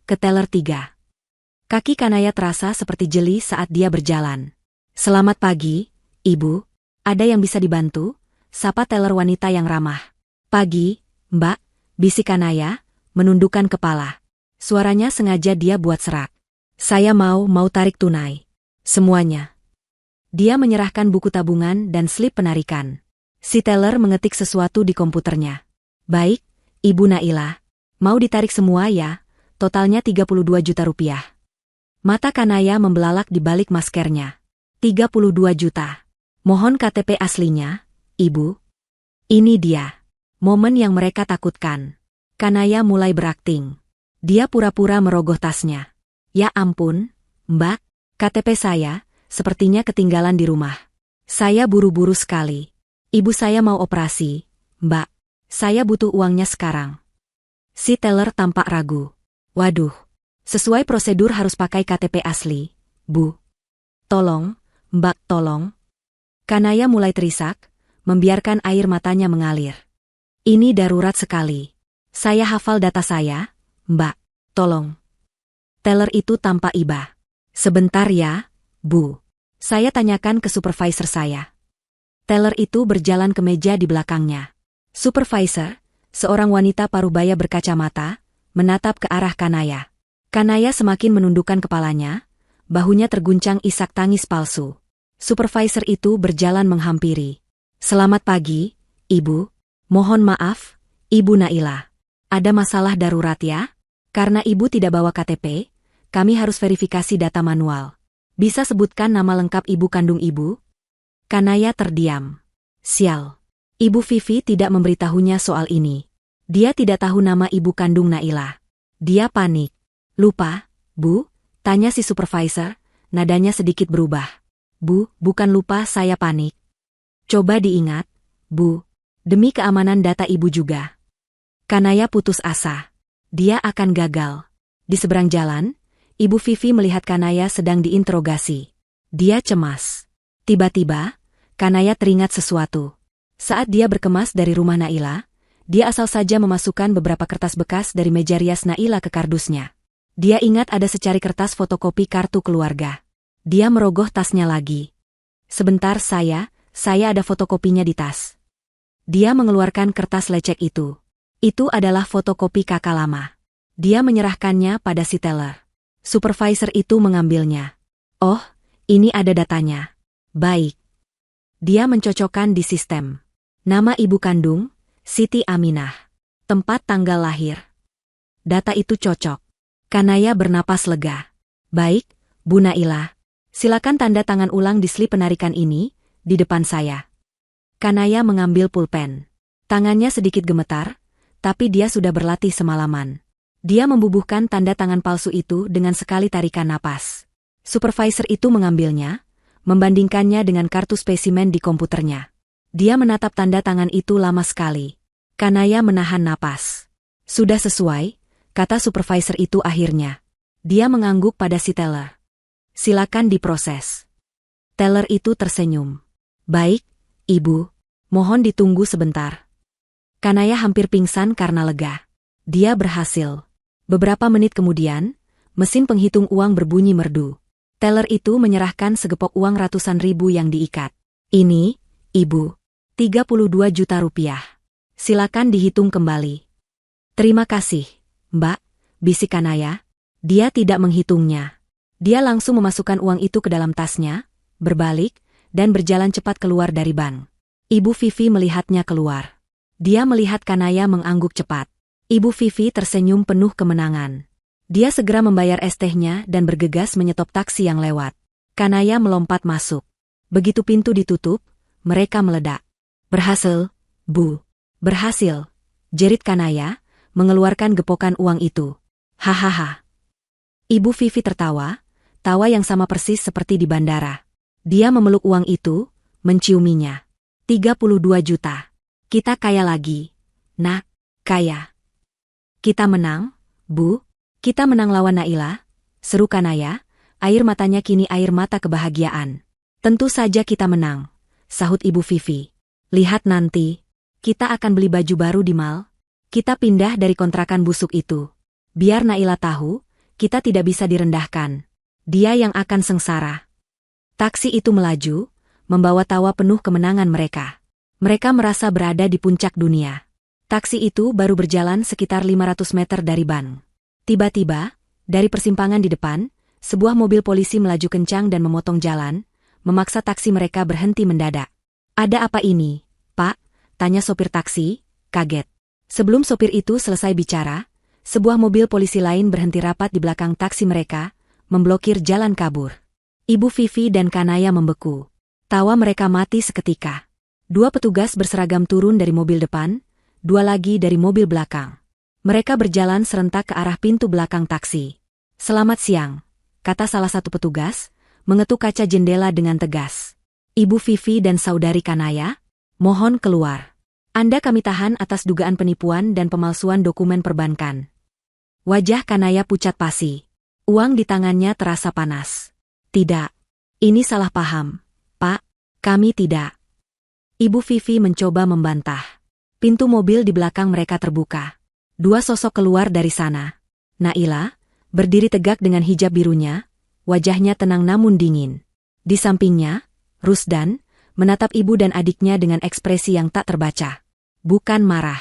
ke teller 3. Kaki Kanaya terasa seperti jeli saat dia berjalan. Selamat pagi, Ibu. Ada yang bisa dibantu? Sapa teller wanita yang ramah. Pagi, Mbak, bisik Kanaya, menundukkan kepala. Suaranya sengaja dia buat serak. Saya mau tarik tunai. Semuanya. Dia menyerahkan buku tabungan dan slip penarikan. Si teller mengetik sesuatu di komputernya. Baik, Ibu Naila. Mau ditarik semua ya, totalnya 32 juta rupiah. Mata Kanaya membelalak di balik maskernya. 32 juta. Mohon KTP aslinya, Ibu. Ini dia. Momen yang mereka takutkan. Kanaya mulai berakting. Dia pura-pura merogoh tasnya. Ya ampun, Mbak, KTP saya, sepertinya ketinggalan di rumah. Saya buru-buru sekali. Ibu saya mau operasi, Mbak. Saya butuh uangnya sekarang. Si teller tampak ragu. Waduh, sesuai prosedur harus pakai KTP asli, Bu. Tolong, Mbak, tolong. Kanaya mulai terisak, membiarkan air matanya mengalir. Ini darurat sekali. Saya hafal data saya, Mbak. Tolong. Teller itu tampak iba. Sebentar ya, Bu. Saya tanyakan ke supervisor saya. Teller itu berjalan ke meja di belakangnya. Supervisor, seorang wanita parubaya berkacamata, menatap ke arah Kanaya. Kanaya semakin menundukkan kepalanya, bahunya terguncang isak tangis palsu. Supervisor itu berjalan menghampiri. Selamat pagi, Ibu. Mohon maaf, Ibu Naila. Ada masalah darurat ya? Karena Ibu tidak bawa KTP, kami harus verifikasi data manual. Bisa sebutkan nama lengkap ibu kandung Ibu? Kanaya terdiam. Sial. Ibu Vivi tidak memberitahunya soal ini. Dia tidak tahu nama ibu kandung Naila. Dia panik. Lupa, Bu? Tanya si supervisor, nadanya sedikit berubah. Bu, bukan lupa, saya panik. Coba diingat, Bu. Demi keamanan data Ibu juga. Kanaya putus asa. Dia akan gagal. Di seberang jalan, Ibu Vivi melihat Kanaya sedang diinterogasi. Dia cemas. Tiba-tiba, Kanaya teringat sesuatu. Saat dia berkemas dari rumah Naila, dia asal saja memasukkan beberapa kertas bekas dari meja rias Naila ke kardusnya. Dia ingat ada secari kertas fotokopi kartu keluarga. Dia merogoh tasnya lagi. Sebentar saya ada fotokopinya di tas. Dia mengeluarkan kertas lecek itu. Itu adalah fotokopi kakak lama. Dia menyerahkannya pada si teller. Supervisor itu mengambilnya. Oh, ini ada datanya. Baik. Dia mencocokkan di sistem. Nama ibu kandung, Siti Aminah. Tempat tanggal lahir. Data itu cocok. Kanaya bernapas lega. Baik, Bu Naila. Silakan tanda tangan ulang di slip penarikan ini, di depan saya. Kanaya mengambil pulpen. Tangannya sedikit gemetar, tapi dia sudah berlatih semalaman. Dia membubuhkan tanda tangan palsu itu dengan sekali tarikan napas. Supervisor itu mengambilnya, membandingkannya dengan kartu spesimen di komputernya. Dia menatap tanda tangan itu lama sekali. Kanaya menahan napas. Sudah sesuai, kata supervisor itu akhirnya. Dia mengangguk pada si teller. Silakan diproses. Teller itu tersenyum. Baik, Ibu. Mohon ditunggu sebentar. Kanaya hampir pingsan karena lega. Dia berhasil. Beberapa menit kemudian, mesin penghitung uang berbunyi merdu. Teller itu menyerahkan segepok uang ratusan ribu yang diikat. Ini, Ibu. 32 juta rupiah. Silakan dihitung kembali. Terima kasih, Mbak, bisik Kanaya. Dia tidak menghitungnya. Dia langsung memasukkan uang itu ke dalam tasnya, berbalik, dan berjalan cepat keluar dari bank. Ibu Vivi melihatnya keluar. Dia melihat Kanaya mengangguk cepat. Ibu Vivi tersenyum penuh kemenangan. Dia segera membayar es tehnya dan bergegas menyetop taksi yang lewat. Kanaya melompat masuk. Begitu pintu ditutup, mereka meledak. Berhasil, Bu. Berhasil. Jerit Kanaya, mengeluarkan gepokan uang itu. Hahaha. Ibu Vivi tertawa, tawa yang sama persis seperti di bandara. Dia memeluk uang itu, menciuminya. 32 juta. Kita kaya lagi. Nak, kaya. Kita menang, Bu. Kita menang lawan Naila, seru Kanaya, air matanya kini air mata kebahagiaan. Tentu saja kita menang, sahut Ibu Vivi. Lihat nanti, kita akan beli baju baru di mall. Kita pindah dari kontrakan busuk itu. Biar Naila tahu, kita tidak bisa direndahkan. Dia yang akan sengsara. Taksi itu melaju, membawa tawa penuh kemenangan mereka. Mereka merasa berada di puncak dunia. Taksi itu baru berjalan sekitar 500 meter dari ban. Tiba-tiba, dari persimpangan di depan, sebuah mobil polisi melaju kencang dan memotong jalan, memaksa taksi mereka berhenti mendadak. "Ada apa ini, Pak?" tanya sopir taksi, kaget. Sebelum sopir itu selesai bicara, sebuah mobil polisi lain berhenti rapat di belakang taksi mereka, memblokir jalan kabur. Ibu Vivi dan Kanaya membeku. Tawa mereka mati seketika. 2 petugas berseragam turun dari mobil depan, 2 lagi dari mobil belakang. Mereka berjalan serentak ke arah pintu belakang taksi. "Selamat siang," kata salah satu petugas, mengetuk kaca jendela dengan tegas. "Ibu Vivi dan Saudari Kanaya, mohon keluar. Anda kami tahan atas dugaan penipuan dan pemalsuan dokumen perbankan." Wajah Kanaya pucat pasi. Uang di tangannya terasa panas. "Tidak. Ini salah paham, Pak. Kami tidak." Ibu Vivi mencoba membantah. Pintu mobil di belakang mereka terbuka. 2 sosok keluar dari sana. Naila, berdiri tegak dengan hijab birunya, wajahnya tenang namun dingin. Di sampingnya, Rusdan, menatap ibu dan adiknya dengan ekspresi yang tak terbaca. Bukan marah.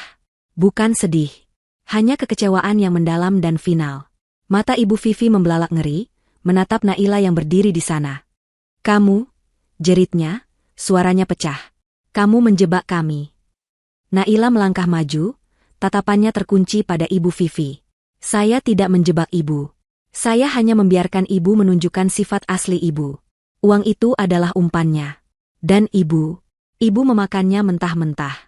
Bukan sedih. Hanya kekecewaan yang mendalam dan final. Mata ibu Vivi membelalak ngeri, menatap Naila yang berdiri di sana. "Kamu," jeritnya, suaranya pecah. "Kamu menjebak kami." Naila melangkah maju, tatapannya terkunci pada ibu Vivi. "Saya tidak menjebak ibu. Saya hanya membiarkan ibu menunjukkan sifat asli ibu. Uang itu adalah umpannya. Dan ibu memakannya mentah-mentah."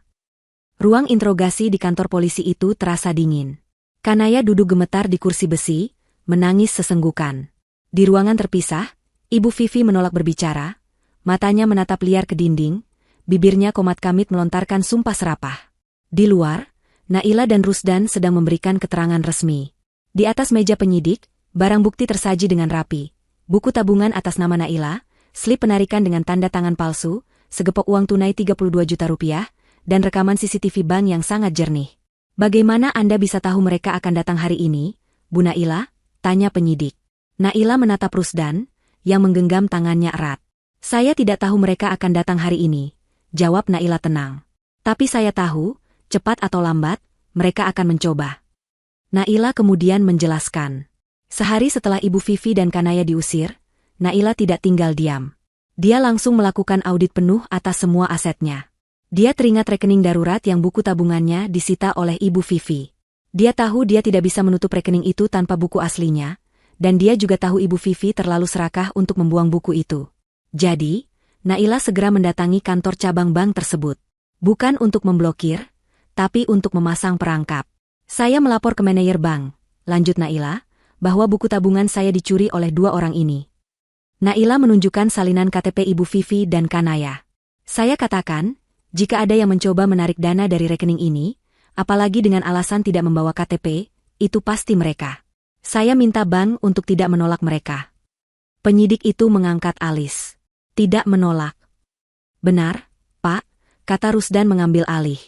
Ruang interogasi di kantor polisi itu terasa dingin. Kanaya duduk gemetar di kursi besi, menangis sesenggukan. Di ruangan terpisah, ibu Vivi menolak berbicara, matanya menatap liar ke dinding, bibirnya komat-kamit melontarkan sumpah serapah. Di luar, Naila dan Rusdan sedang memberikan keterangan resmi. Di atas meja penyidik, barang bukti tersaji dengan rapi. Buku tabungan atas nama Naila, slip penarikan dengan tanda tangan palsu, segepok uang tunai 32 juta rupiah, dan rekaman CCTV bank yang sangat jernih. "Bagaimana Anda bisa tahu mereka akan datang hari ini, Bu Naila?" tanya penyidik. Naila menatap Rusdan, yang menggenggam tangannya erat. "Saya tidak tahu mereka akan datang hari ini," jawab Naila tenang. "Tapi saya tahu, cepat atau lambat, mereka akan mencoba." Naila kemudian menjelaskan. Sehari setelah Ibu Vivi dan Kanaya diusir, Naila tidak tinggal diam. Dia langsung melakukan audit penuh atas semua asetnya. Dia teringat rekening darurat yang buku tabungannya disita oleh Ibu Vivi. Dia tahu dia tidak bisa menutup rekening itu tanpa buku aslinya, dan dia juga tahu Ibu Vivi terlalu serakah untuk membuang buku itu. Jadi, Naila segera mendatangi kantor cabang bank tersebut. Bukan untuk memblokir, tapi untuk memasang perangkap. "Saya melapor ke manajer bank," lanjut Naila, "bahwa buku tabungan saya dicuri oleh 2 orang ini." Naila menunjukkan salinan KTP Ibu Vivi dan Kanaya. "Saya katakan, jika ada yang mencoba menarik dana dari rekening ini, apalagi dengan alasan tidak membawa KTP, itu pasti mereka. Saya minta bank untuk tidak menolak mereka." Penyidik itu mengangkat alis. "Tidak menolak." "Benar, Pak," kata Rusdan mengambil alih.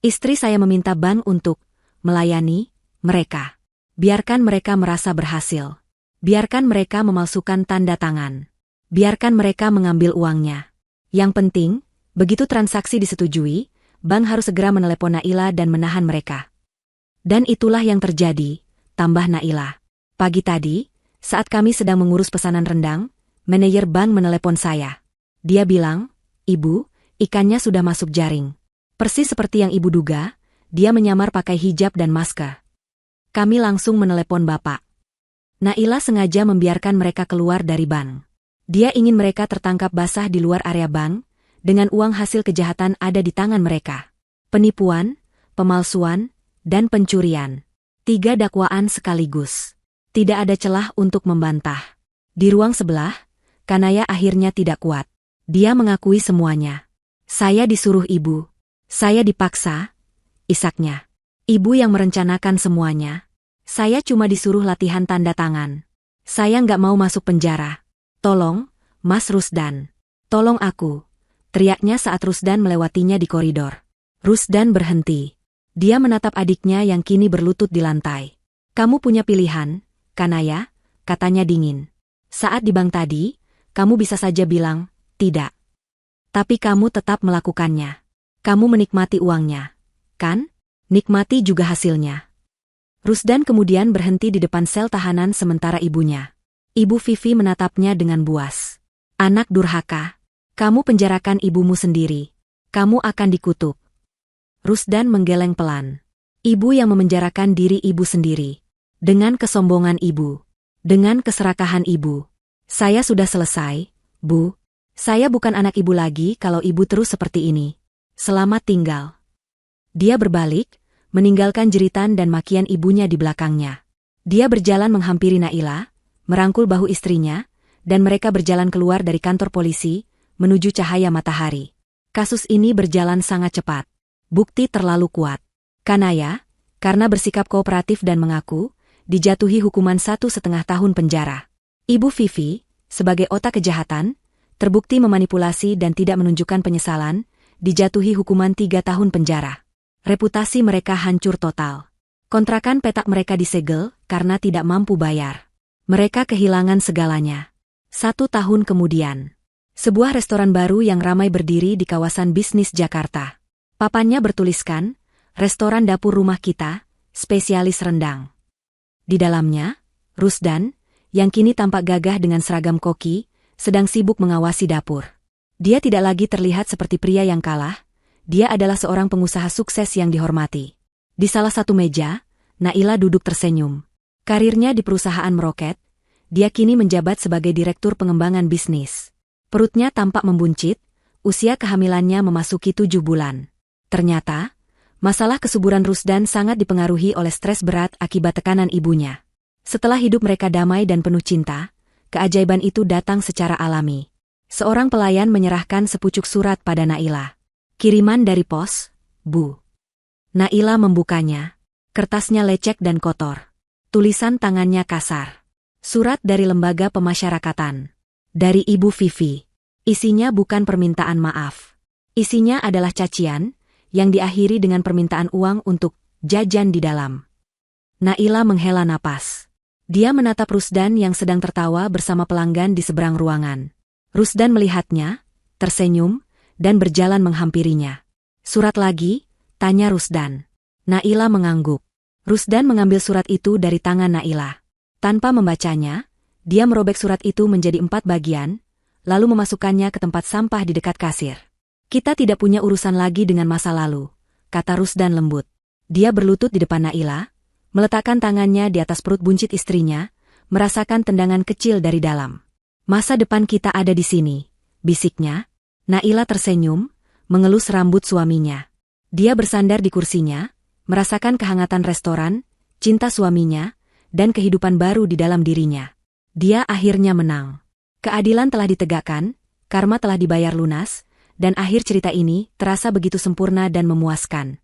"Istri saya meminta bank untuk melayani mereka. Biarkan mereka merasa berhasil. Biarkan mereka memalsukan tanda tangan. Biarkan mereka mengambil uangnya. Yang penting, begitu transaksi disetujui, bank harus segera menelepon Naila dan menahan mereka." "Dan itulah yang terjadi," tambah Naila. "Pagi tadi, saat kami sedang mengurus pesanan rendang, manajer bank menelepon saya. Dia bilang, 'Ibu, ikannya sudah masuk jaring.' Persis seperti yang Ibu duga, dia menyamar pakai hijab dan masker. Kami langsung menelepon Bapak." Naila sengaja membiarkan mereka keluar dari bank. Dia ingin mereka tertangkap basah di luar area bank, dengan uang hasil kejahatan ada di tangan mereka. Penipuan, pemalsuan, dan pencurian. 3 dakwaan sekaligus. Tidak ada celah untuk membantah. Di ruang sebelah, Kanaya akhirnya tidak kuat. Dia mengakui semuanya. "Saya disuruh Ibu. Saya dipaksa," isaknya. "Ibu yang merencanakan semuanya. Saya cuma disuruh latihan tanda tangan. Saya nggak mau masuk penjara. Tolong, Mas Rusdan. Tolong aku," teriaknya saat Rusdan melewatinya di koridor. Rusdan berhenti. Dia menatap adiknya yang kini berlutut di lantai. "Kamu punya pilihan, Kanaya, katanya dingin. Saat di bank tadi, kamu bisa saja bilang, tidak. Tapi kamu tetap melakukannya. Kamu menikmati uangnya, kan? Nikmati juga hasilnya. Rusdan kemudian berhenti di depan sel tahanan sementara ibunya. Ibu Vivi menatapnya dengan buas. Anak durhaka. Kamu penjarakan ibumu sendiri. Kamu akan dikutuk. Rusdan menggeleng pelan. Ibu yang memenjarakan diri ibu sendiri. Dengan kesombongan ibu. Dengan keserakahan ibu. Saya sudah selesai, Bu. Saya bukan anak ibu lagi kalau ibu terus seperti ini. Selamat tinggal. Dia berbalik, meninggalkan jeritan dan makian ibunya di belakangnya. Dia berjalan menghampiri Naila, merangkul bahu istrinya, dan mereka berjalan keluar dari kantor polisi, menuju cahaya matahari. Kasus ini berjalan sangat cepat. Bukti terlalu kuat. Kanaya, karena bersikap kooperatif dan mengaku, dijatuhi hukuman 1,5 tahun penjara. Ibu Vivi, sebagai otak kejahatan, terbukti memanipulasi dan tidak menunjukkan penyesalan, dijatuhi hukuman 3 tahun penjara. Reputasi mereka hancur total. Kontrakan petak mereka disegel karena tidak mampu bayar. Mereka kehilangan segalanya. 1 tahun kemudian, sebuah restoran baru yang ramai berdiri di kawasan bisnis Jakarta. Papannya bertuliskan, restoran dapur rumah kita, spesialis rendang. Di dalamnya, Rusdan, yang kini tampak gagah dengan seragam koki, sedang sibuk mengawasi dapur. Dia tidak lagi terlihat seperti pria yang kalah, dia adalah seorang pengusaha sukses yang dihormati. Di salah satu meja, Naila duduk tersenyum. Karirnya di perusahaan meroket, dia kini menjabat sebagai direktur pengembangan bisnis. Perutnya tampak membuncit, usia kehamilannya memasuki 7 bulan. Ternyata, masalah kesuburan Rusdan sangat dipengaruhi oleh stres berat akibat tekanan ibunya. Setelah hidup mereka damai dan penuh cinta, keajaiban itu datang secara alami. Seorang pelayan menyerahkan sepucuk surat pada Naila. Kiriman dari pos, Bu. Naila membukanya. Kertasnya lecek dan kotor. Tulisan tangannya kasar. Surat dari lembaga pemasyarakatan. Dari Ibu Vivi. Isinya bukan permintaan maaf. Isinya adalah cacian, yang diakhiri dengan permintaan uang untuk jajan di dalam. Naila menghela napas. Dia menatap Rusdan yang sedang tertawa bersama pelanggan di seberang ruangan. Rusdan melihatnya, tersenyum, dan berjalan menghampirinya. Surat lagi? Tanya Rusdan. Naila mengangguk. Rusdan mengambil surat itu dari tangan Naila. Tanpa membacanya, dia merobek surat itu menjadi 4 bagian, lalu memasukkannya ke tempat sampah di dekat kasir. Kita tidak punya urusan lagi dengan masa lalu, kata Rusdan lembut. Dia berlutut di depan Naila, meletakkan tangannya di atas perut buncit istrinya, merasakan tendangan kecil dari dalam. Masa depan kita ada di sini, bisiknya. Naila tersenyum, mengelus rambut suaminya. Dia bersandar di kursinya, merasakan kehangatan restoran, cinta suaminya, dan kehidupan baru di dalam dirinya. Dia akhirnya menang. Keadilan telah ditegakkan, karma telah dibayar lunas, dan akhir cerita ini terasa begitu sempurna dan memuaskan.